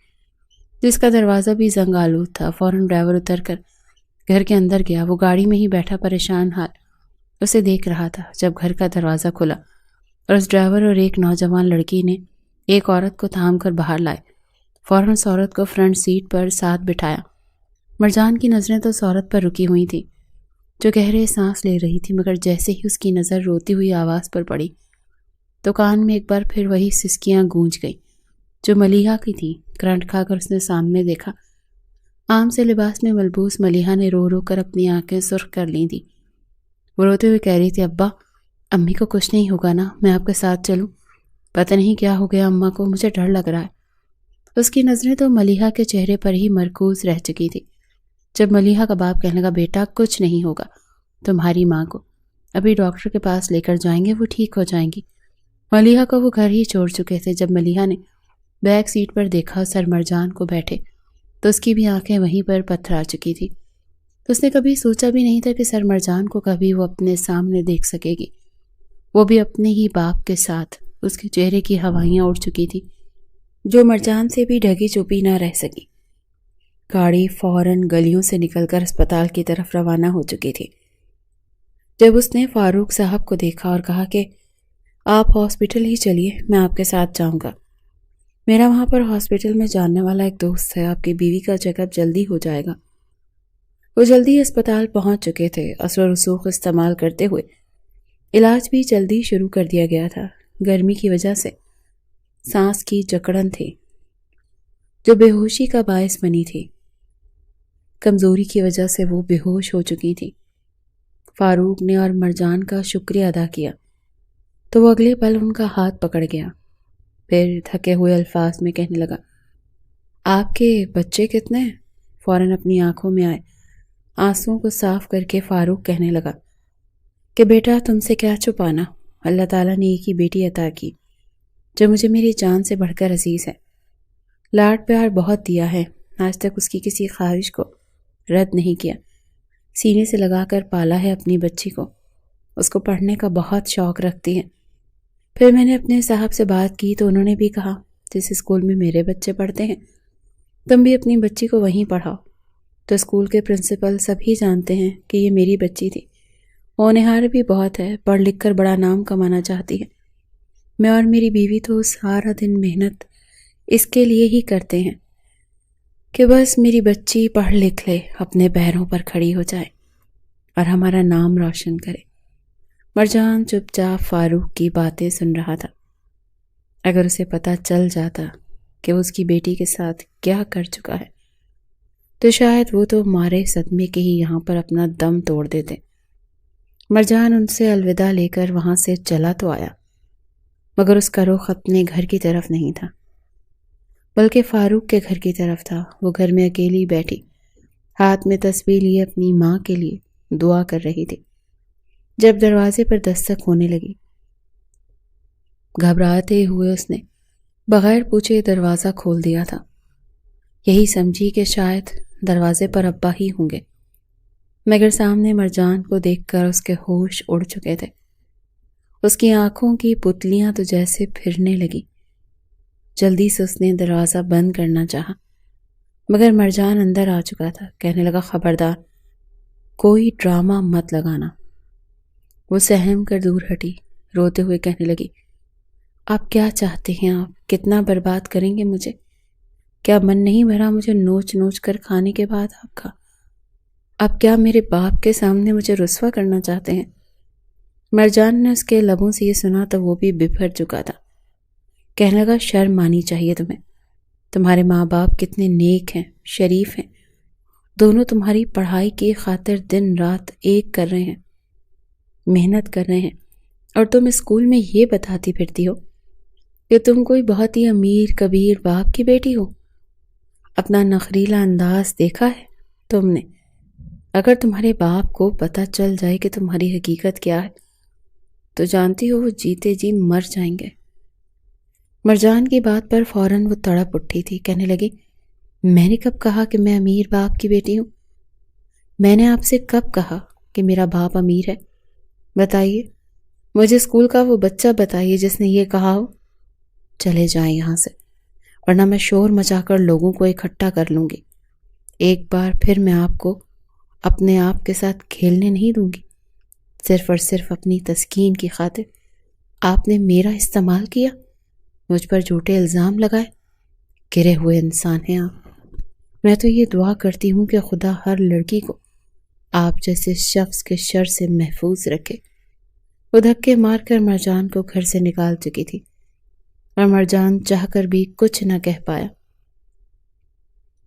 جس کا دروازہ بھی زنگ آلود تھا۔ فوراً ڈرائیور اتر کر گھر کے اندر گیا۔ وہ گاڑی میں ہی بیٹھا پریشان حال اسے دیکھ رہا تھا جب گھر کا دروازہ کھلا اور اس ڈرائیور اور ایک نوجوان لڑکی نے ایک عورت کو تھام کر باہر لائے۔ فوراً اس عورت کو فرنٹ سیٹ پر ساتھ بٹھایا۔ مرجان کی نظریں تو اس عورت پر رکی ہوئی تھیں جو گہرے سانس لے رہی تھی، مگر جیسے ہی اس کی نظر روتی ہوئی آواز پر پڑی تو کان میں ایک بار پھر وہی سسکیاں گونج گئیں جو ملیحہ کی تھیں۔ کرنٹ کھا کر اس نے سامنے دیکھا۔ عام سے لباس میں ملبوس ملیحہ نے رو رو کر اپنی آنکھیں سرخ کر لی تھیں۔ وہ روتے ہوئے کہہ رہی تھی، ابا، امی کو کچھ نہیں ہوگا نا؟ میں آپ کے ساتھ چلوں؟ پتہ نہیں کیا ہو گیا اماں کو، مجھے ڈر لگ رہا ہے۔ اس کی نظریں تو ملیحہ کے چہرے پر ہی مرکوز رہ چکی تھی جب ملیحہ کا باپ کہنے لگا، بیٹا کچھ نہیں ہوگا، تمہاری ماں کو ابھی ڈاکٹر کے پاس لے کر جائیں گے، وہ ٹھیک ہو جائیں گی۔ ملیحہ کو وہ گھر ہی چھوڑ چکے تھے۔ جب ملیحہ نے بیک سیٹ پر دیکھا سر مرجان کو بیٹھے تو اس کی بھی آنکھیں وہیں پر پتھرا چکی تھی۔ اس نے کبھی سوچا بھی نہیں تھا کہ سر مرجان کو کبھی وہ اپنے سامنے دیکھ سکے گی، وہ بھی اپنے ہی باپ کے ساتھ۔ اس کے چہرے کی ہوائیاں اڑ چکی تھی جو مرجان سے بھی ڈھکی چپی نہ رہ سکی۔ گاڑی فوراً گلیوں سے نکل کر اسپتال کی طرف روانہ ہو چکی تھی۔ جب اس نے فاروق صاحب کو دیکھا اور کہا کہ آپ ہاسپٹل ہی چلیے، میں آپ کے ساتھ جاؤں گا، میرا وہاں پر ہاسپٹل میں جاننے والا ایک دوست ہے، آپ کی بیوی کا چیک اپ جلدی ہو جائے گا۔ وہ جلدی اسپتال پہنچ چکے تھے۔ اثر و رسوخ استعمال کرتے ہوئے علاج بھی جلدی شروع کر دیا گیا تھا۔ گرمی کی وجہ سے سانس کی جکڑن تھی جو بے ہوشی کا باعث بنی تھی۔ کمزوری کی وجہ سے وہ بے ہوش ہو چکی تھی۔ فاروق نے اور مرجان کا شکریہ ادا کیا تو وہ اگلے پل ان کا ہاتھ پکڑ گیا، پھر تھکے ہوئے الفاظ میں کہنے لگا، آپ کے بچے کتنے ہیں؟ فوراً اپنی آنکھوں میں آئے آنسوؤں کو صاف کر کے فاروق کہنے لگا کہ بیٹا تم سے کیا چھپانا، اللہ تعالیٰ نے ایک ہی بیٹی عطا کی جو مجھے میری جان سے بڑھ کر عزیز ہے۔ لاڈ پیار بہت دیا ہے، آج تک اس کی کسی خواہش کو رد نہیں کیا، سینے سے لگا کر پالا ہے اپنی بچی کو، اس کو پڑھنے کا بہت شوق رکھتی ہے۔ پھر میں نے اپنے صاحب سے بات کی تو انہوں نے بھی کہا جس اسکول میں میرے بچے پڑھتے ہیں تم بھی اپنی بچی کو وہیں پڑھاؤ۔ تو اسکول کے پرنسپل سبھی جانتے ہیں کہ یہ میری بچی تھی، ہونہار بھی بہت ہے، پڑھ لکھ کر بڑا نام کمانا چاہتی ہے۔ میں اور میری بیوی تو سارا دن محنت اس کے لیے ہی کرتے ہیں کہ بس میری بچی پڑھ لکھ لے، اپنے پیروں پر کھڑی ہو جائے اور ہمارا نام روشن کرے۔ مرجان چپ چاپ فاروق کی باتیں سن رہا تھا۔ اگر اسے پتہ چل جاتا کہ وہ اس کی بیٹی کے ساتھ کیا کر چکا ہے تو شاید وہ تو مارے صدمے کے ہی یہاں پر اپنا دم توڑ دیتے۔ مرجان ان سے الوداع لے کر وہاں سے چلا تو آیا، مگر اس کا رخ اپنے گھر کی طرف نہیں تھا بلکہ فاروق کے گھر کی طرف تھا۔ وہ گھر میں اکیلی بیٹھی ہاتھ میں تسبیح لیے اپنی ماں کے لیے دعا کر رہی تھی جب دروازے پر دستک ہونے لگی۔ گھبراتے ہوئے اس نے بغیر پوچھے دروازہ کھول دیا تھا، یہی سمجھی کہ شاید دروازے پر ابا ہی ہوں گے، مگر سامنے مرجان کو دیکھ کر اس کے ہوش اڑ چکے تھے۔ اس کی آنکھوں کی پتلیاں تو جیسے پھرنے لگی۔ جلدی سے اس نے دروازہ بند کرنا چاہا مگر مرجان اندر آ چکا تھا۔ کہنے لگا، خبردار کوئی ڈرامہ مت لگانا۔ وہ سہم کر دور ہٹی، روتے ہوئے کہنے لگی، آپ کیا چاہتے ہیں؟ آپ کتنا برباد کریں گے مجھے؟ کیا من نہیں بھرا مجھے نوچ نوچ کر کھانے کے بعد آپ کا؟ آپ کیا میرے باپ کے سامنے مجھے رسوا کرنا چاہتے ہیں؟ مرجان نے اس کے لبوں سے یہ سنا تو وہ بھی بپھر چکا تھا۔ کہنے لگا شرم آنی چاہیے تمہیں، تمہارے ماں باپ کتنے نیک ہیں، شریف ہیں، دونوں تمہاری پڑھائی کی خاطر دن رات ایک کر رہے ہیں، محنت کر رہے ہیں، اور تم اسکول میں یہ بتاتی پھرتی ہو کہ تم کوئی بہت ہی امیر کبیر باپ کی بیٹی ہو۔ اپنا نخریلا انداز دیکھا ہے تم نے؟ اگر تمہارے باپ کو پتہ چل جائے کہ تمہاری حقیقت کیا ہے تو جانتی ہو وہ جیتے جی مر جائیں گے۔ مرجان کی بات پر فوراً وہ تڑپ اٹھی تھی، کہنے لگی میں نے کب کہا کہ میں امیر باپ کی بیٹی ہوں؟ میں نے آپ سے کب کہا کہ میرا باپ امیر ہے؟ بتائیے مجھے اسکول کا وہ بچہ بتائیے جس نے یہ کہا ہو۔ چلے جائیں یہاں سے، ورنہ میں شور مچا کر لوگوں کو اکٹھا کر لوں گی۔ ایک بار پھر میں آپ کو اپنے آپ کے ساتھ کھیلنے نہیں دوں گی۔ صرف اور صرف اپنی تسکین کی خاطر آپ نے میرا استعمال کیا، مجھ پر جھوٹے الزام لگائے۔ گرے ہوئے انسان ہیں آپ۔ میں تو یہ دعا کرتی ہوں کہ خدا ہر لڑکی کو آپ جیسے شخص کے شر سے محفوظ رکھے۔ وہ دھکے مار کر مرجان کو گھر سے نکال چکی تھی، اور مرجان چاہ کر بھی کچھ نہ کہہ پایا۔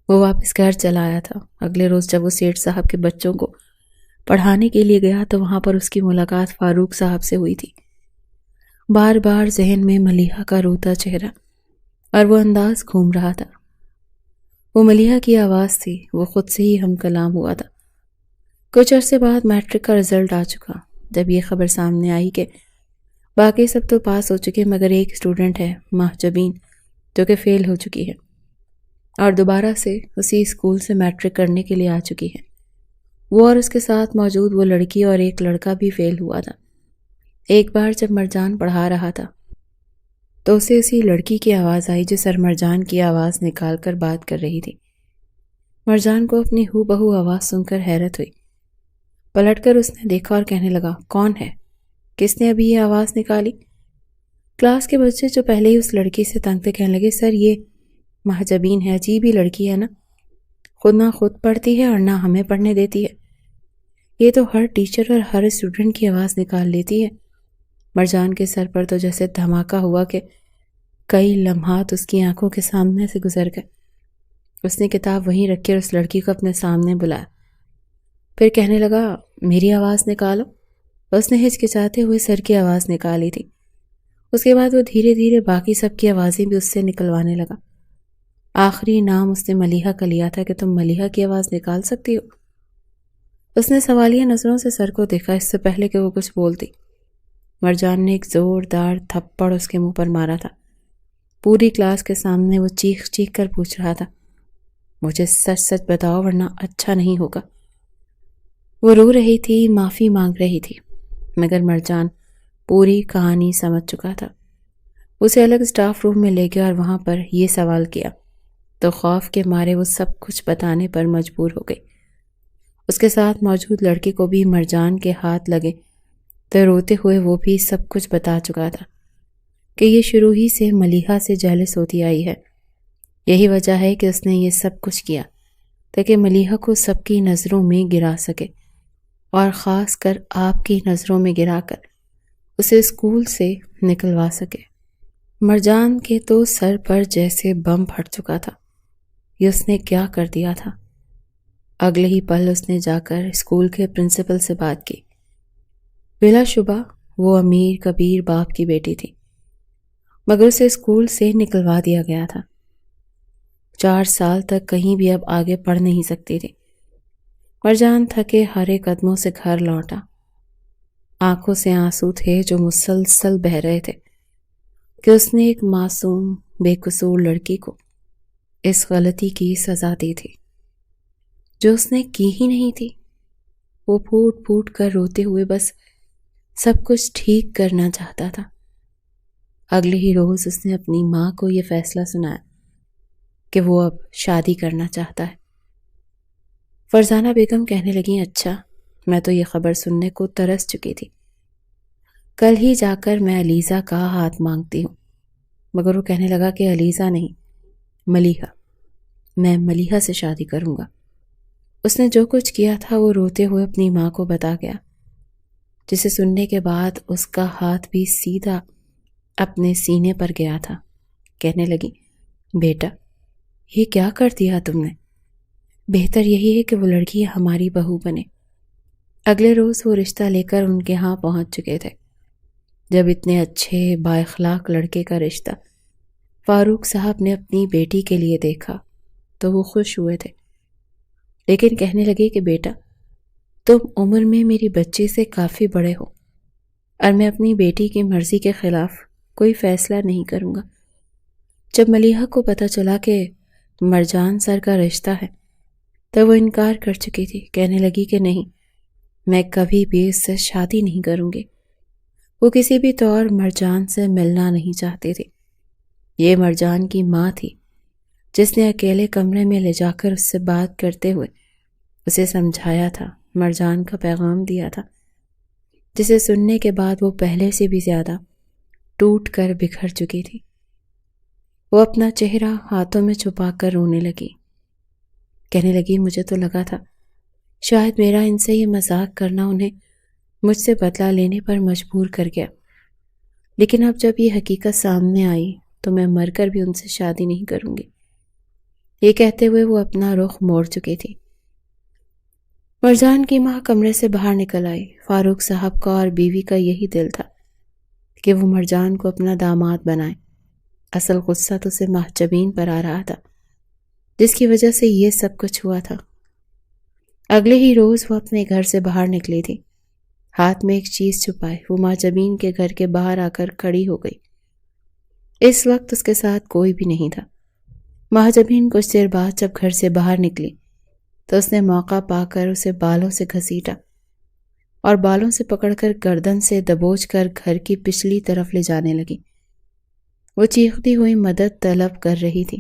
وہ واپس گھر چلا آیا تھا۔ اگلے روز جب وہ سیٹھ صاحب کے بچوں کو پڑھانے کے لیے گیا تو وہاں پر اس کی ملاقات فاروق صاحب سے ہوئی تھی۔ بار بار ذہن میں ملیحہ کا روتا چہرہ اور وہ انداز گھوم رہا تھا۔ وہ ملیحہ کی آواز تھی، وہ خود سے ہی ہم کلام ہوا تھا۔ کچھ عرصے بعد میٹرک کا رزلٹ آ چکا۔ جب یہ خبر سامنے آئی کہ باقی سب تو پاس ہو چکے مگر ایک اسٹوڈنٹ ہے، مہجبین، جو کہ فیل ہو چکی ہے اور دوبارہ سے اسی اسکول سے میٹرک کرنے کے لیے آ چکی ہے۔ وہ اور اس کے ساتھ موجود وہ لڑکی اور ایک لڑکا بھی فیل ہوا تھا۔ ایک بار جب مرجان پڑھا رہا تھا تو اسے اسی لڑکی کی آواز آئی جو سر مرجان کی آواز نکال کر بات کر رہی تھی۔ مرجان کو اپنی ہو بہو آواز سن کر حیرت ہوئی۔ پلٹ کر اس نے دیکھا اور کہنے لگا کون ہے؟ کس نے ابھی یہ آواز نکالی؟ کلاس کے بچے جو پہلے ہی اس لڑکی سے تنگ تھے کہنے لگے سر یہ مہجبین ہے، عجیب ہی لڑکی ہے نا، خود نہ خود پڑھتی ہے اور نہ ہمیں پڑھنے دیتی ہے، یہ تو ہر ٹیچر اور ہر اسٹوڈنٹ کی آواز نکال لیتی ہے۔ مرجان کے سر پر تو جیسے دھماکہ ہوا کہ کئی لمحات اس کی آنکھوں کے سامنے سے گزر گئے۔ اس نے کتاب وہیں رکھی اور اس لڑکی کو اپنے سامنے بلایا، پھر کہنے لگا میری آواز نکالو۔ اس نے ہچکچاتے ہوئے سر کی آواز نکالی تھی۔ اس کے بعد وہ دھیرے دھیرے باقی سب کی آوازیں بھی اس سے نکلوانے لگا۔ آخری نام اس نے ملیحہ کا لیا تھا کہ تم ملیحہ کی آواز نکال سکتی ہو؟ اس نے سوالیہ نظروں سے سر کو دیکھا اس سے پہلے کہ وہ کچھ بولتی۔ مرجان نے ایک زوردار تھپڑ اس کے منہ پر مارا تھا۔ پوری کلاس کے سامنے وہ چیخ چیخ کر پوچھ رہا تھا مجھے سچ سچ بتاؤ ورنہ اچھا نہیں ہوگا۔ وہ رو رہی تھی، معافی مانگ رہی تھی، مگر مرجان پوری کہانی سمجھ چکا تھا۔ اسے الگ اسٹاف روم میں لے گیا اور وہاں پر یہ سوال کیا تو خوف کے مارے وہ سب کچھ بتانے پر مجبور ہو گئی۔ اس کے ساتھ موجود لڑکے کو بھی مرجان کے ہاتھ لگے تو روتے ہوئے وہ بھی سب کچھ بتا چکا تھا کہ یہ شروع ہی سے ملیحہ سے جیلس ہوتی آئی ہے۔ یہی وجہ ہے کہ اس نے یہ سب کچھ کیا تاکہ ملیحہ کو سب کی نظروں میں گرا سکے، اور خاص کر آپ کی نظروں میں گرا کر اسے اسکول سے نکلوا سکے۔ مرجان کے تو سر پر جیسے بم پھٹ چکا تھا۔ یہ اس نے کیا کر دیا تھا؟ اگلے ہی پل اس نے جا کر اسکول کے پرنسپل سے بات کی۔ بلا شبہ وہ امیر کبیر باپ کی بیٹی تھی، مگر اسے اسکول سے نکلوا دیا گیا تھا۔ 4 سال تک کہیں بھی اب آگے پڑھ نہیں سکتی تھی۔ مرجان تھکے ہارے قدموں سے گھر لوٹا۔ آنکھوں سے آنسو تھے جو مسلسل بہہ رہے تھے کہ اس نے ایک معصوم بے قصور لڑکی کو اس غلطی کی سزا دی تھی جو اس نے کی ہی نہیں تھی۔ وہ پھوٹ پھوٹ کر روتے ہوئے بس سب کچھ ٹھیک کرنا چاہتا تھا۔ اگلے ہی روز اس نے اپنی ماں کو یہ فیصلہ سنایا کہ وہ اب شادی کرنا چاہتا ہے۔ فرزانہ بیگم کہنے لگیں اچھا، میں تو یہ خبر سننے کو ترس چکی تھی، کل ہی جا کر میں علیزہ کا ہاتھ مانگتی ہوں۔ مگر وہ کہنے لگا کہ علیزہ نہیں، ملیحہ، میں ملیحہ سے شادی کروں گا۔ اس نے جو کچھ کیا تھا وہ روتے ہوئے اپنی ماں کو بتا گیا۔ جسے سننے کے بعد اس کا ہاتھ بھی سیدھا اپنے سینے پر گیا تھا۔ کہنے لگی، بیٹا یہ کیا کر دیا تم نے؟ بہتر یہی ہے کہ وہ لڑکی ہماری بہو بنے۔ اگلے روز وہ رشتہ لے کر ان کے ہاں پہنچ چکے تھے۔ جب اتنے اچھے با اخلاق لڑکے کا رشتہ فاروق صاحب نے اپنی بیٹی کے لیے دیکھا تو وہ خوش ہوئے تھے، لیکن کہنے لگے کہ بیٹا تم عمر میں میری بچی سے کافی بڑے ہو اور میں اپنی بیٹی کی مرضی کے خلاف کوئی فیصلہ نہیں کروں گا۔ جب ملیحہ کو پتہ چلا کہ مرجان سر کا رشتہ ہے تو وہ انکار کر چکی تھی۔ کہنے لگی کہ نہیں، میں کبھی بھی اس سے شادی نہیں کروں گی۔ وہ کسی بھی طور مرجان سے ملنا نہیں چاہتی تھی۔ یہ مرجان کی ماں تھی جس نے اکیلے کمرے میں لے جا کر اس سے بات کرتے ہوئے اسے سمجھایا تھا، مرجان کا پیغام دیا تھا، جسے سننے کے بعد وہ پہلے سے بھی زیادہ ٹوٹ کر بکھر چکی تھی۔ وہ اپنا چہرہ ہاتھوں میں چھپا کر رونے لگی۔ کہنے لگی، مجھے تو لگا تھا شاید میرا ان سے یہ مذاق کرنا انہیں مجھ سے بدلہ لینے پر مجبور کر گیا، لیکن اب جب یہ حقیقت سامنے آئی تو میں مر کر بھی ان سے شادی نہیں کروں گی۔ یہ کہتے ہوئے وہ اپنا رخ موڑ چکی تھی۔ مرجان کی ماں کمرے سے باہر نکل آئی۔ فاروق صاحب کا اور بیوی کا یہی دل تھا کہ وہ مرجان کو اپنا داماد بنائے۔ اصل غصہ تو اسے محجبین پر آ رہا تھا جس کی وجہ سے یہ سب کچھ ہوا تھا۔ اگلے ہی روز وہ اپنے گھر سے باہر نکلی تھی، ہاتھ میں ایک چیز چھپائے۔ وہ محجبین کے گھر کے باہر آ کر کھڑی ہو گئی۔ اس وقت اس کے ساتھ کوئی بھی نہیں تھا۔ محجبین کچھ دیر بعد جب گھر سے باہر نکلی تو اس نے موقع پا کر اسے بالوں سے گھسیٹا اور بالوں سے پکڑ کر گردن سے دبوچ کر گھر کی پچھلی طرف لے جانے لگی۔ وہ چیختی ہوئی مدد طلب کر رہی تھی،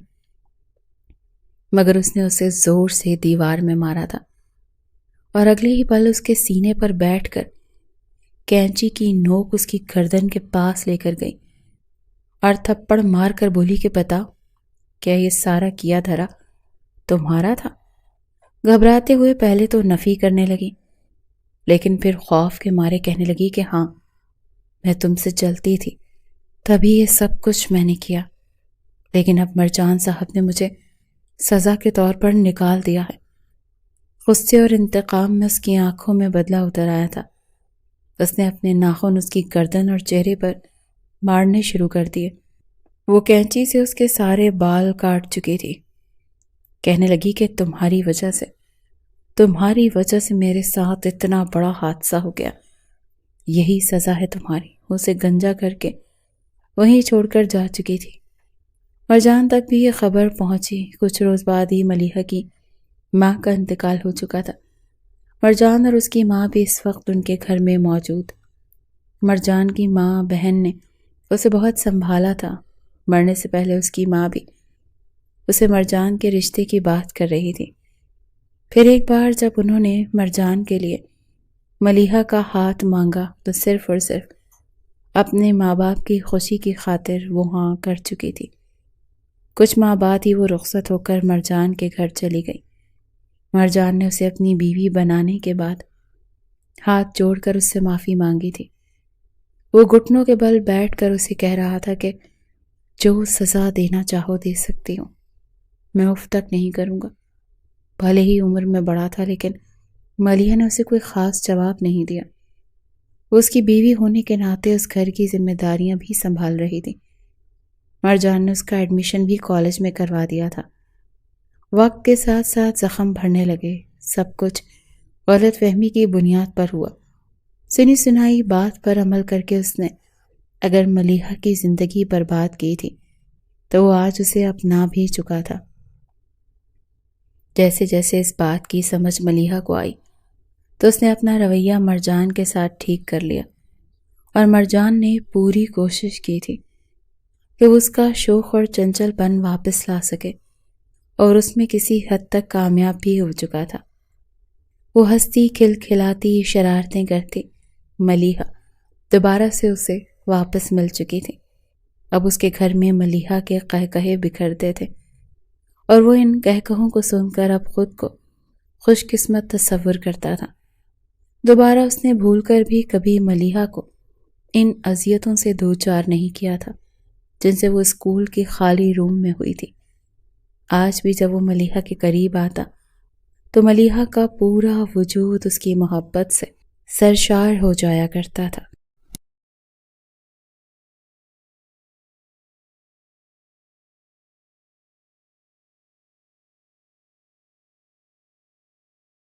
مگر اس نے اسے زور سے دیوار میں مارا تھا اور اگلے ہی پل اس کے سینے پر بیٹھ کر کینچی کی نوک اس کی گردن کے پاس لے کر گئی اور تھپڑ مار کر بولی کہ بتاؤ، کیا یہ سارا کیا دھرا تمہارا تھا؟ گھبراتے ہوئے پہلے تو نفی کرنے لگی، لیکن پھر خوف کے مارے کہنے لگی کہ ہاں، میں تم سے جلتی تھی، تبھی یہ سب کچھ میں نے کیا، لیکن اب مرجان صاحب نے مجھے سزا کے طور پر نکال دیا ہے۔ غصے اور انتقام میں اس کی آنکھوں میں بدلہ اتر آیا تھا۔ اس نے اپنے ناخن اس کی گردن اور چہرے پر مارنے شروع کر دیے۔ وہ کینچی سے اس کے سارے بال کاٹ چکی تھی۔ کہنے لگی کہ تمہاری وجہ سے میرے ساتھ اتنا بڑا حادثہ ہو گیا، یہی سزا ہے تمہاری۔ وہ اسے گنجا کر کے وہیں چھوڑ کر جا چکی تھی۔ مرجان تک بھی یہ خبر پہنچی۔ کچھ روز بعد ہی ملیحہ کی ماں کا انتقال ہو چکا تھا۔ مرجان اور اس کی ماں بھی اس وقت ان کے گھر میں موجود۔ مرجان کی ماں بہن نے اسے بہت سنبھالا تھا۔ مرنے سے پہلے اس کی ماں بھی اسے مرجان کے رشتے کی بات کر رہی تھی۔ پھر ایک بار جب انہوں نے مرجان کے لیے ملیحہ کا ہاتھ مانگا تو صرف اور صرف اپنے ماں باپ کی خوشی کی خاطر وہ ہاں کر چکی تھی۔ کچھ ماہ بعد ہی وہ رخصت ہو کر مرجان کے گھر چلی گئی۔ مرجان نے اسے اپنی بیوی بنانے کے بعد ہاتھ جوڑ کر اس سے معافی مانگی تھی۔ وہ گھٹنوں کے بل بیٹھ کر اسے کہہ رہا تھا کہ جو سزا دینا چاہو دے سکتی ہوں، میں اف تک نہیں کروں گا۔ بھلے ہی عمر میں بڑا تھا، لیکن ملیحہ نے اسے کوئی خاص جواب نہیں دیا۔ وہ اس کی بیوی ہونے کے ناطے اس گھر کی ذمہ داریاں بھی سنبھال رہی تھی۔ مرجان نے اس کا ایڈمیشن بھی کالج میں کروا دیا تھا۔ وقت کے ساتھ ساتھ زخم بھرنے لگے۔ سب کچھ غلط فہمی کی بنیاد پر ہوا۔ سنی سنائی بات پر عمل کر کے اس نے اگر ملیحہ کی زندگی برباد کی تھی تو وہ آج اسے اپنا بھی چکا تھا۔ جیسے جیسے اس بات کی سمجھ ملیحہ کو آئی تو اس نے اپنا رویہ مرجان کے ساتھ ٹھیک کر لیا، اور مرجان نے پوری کوشش کی تھی کہ وہ اس کا شوخ اور چنچل پن واپس لا سکے، اور اس میں کسی حد تک کامیاب بھی ہو چکا تھا۔ وہ ہنستی کھلکھلاتی شرارتیں کرتی ملیحہ دوبارہ سے اسے واپس مل چکی تھی۔ اب اس کے گھر میں ملیحہ کے قہقہے بکھرتے تھے، اور وہ ان قہقہوں کو سن کر اب خود کو خوش قسمت تصور کرتا تھا۔ دوبارہ اس نے بھول کر بھی کبھی ملیحہ کو ان اذیتوں سے دو چار نہیں کیا تھا جن سے وہ اسکول کے خالی روم میں ہوئی تھی۔ آج بھی جب وہ ملیحہ کے قریب آتا تو ملیحہ کا پورا وجود اس کی محبت سے سرشار ہو جایا کرتا تھا۔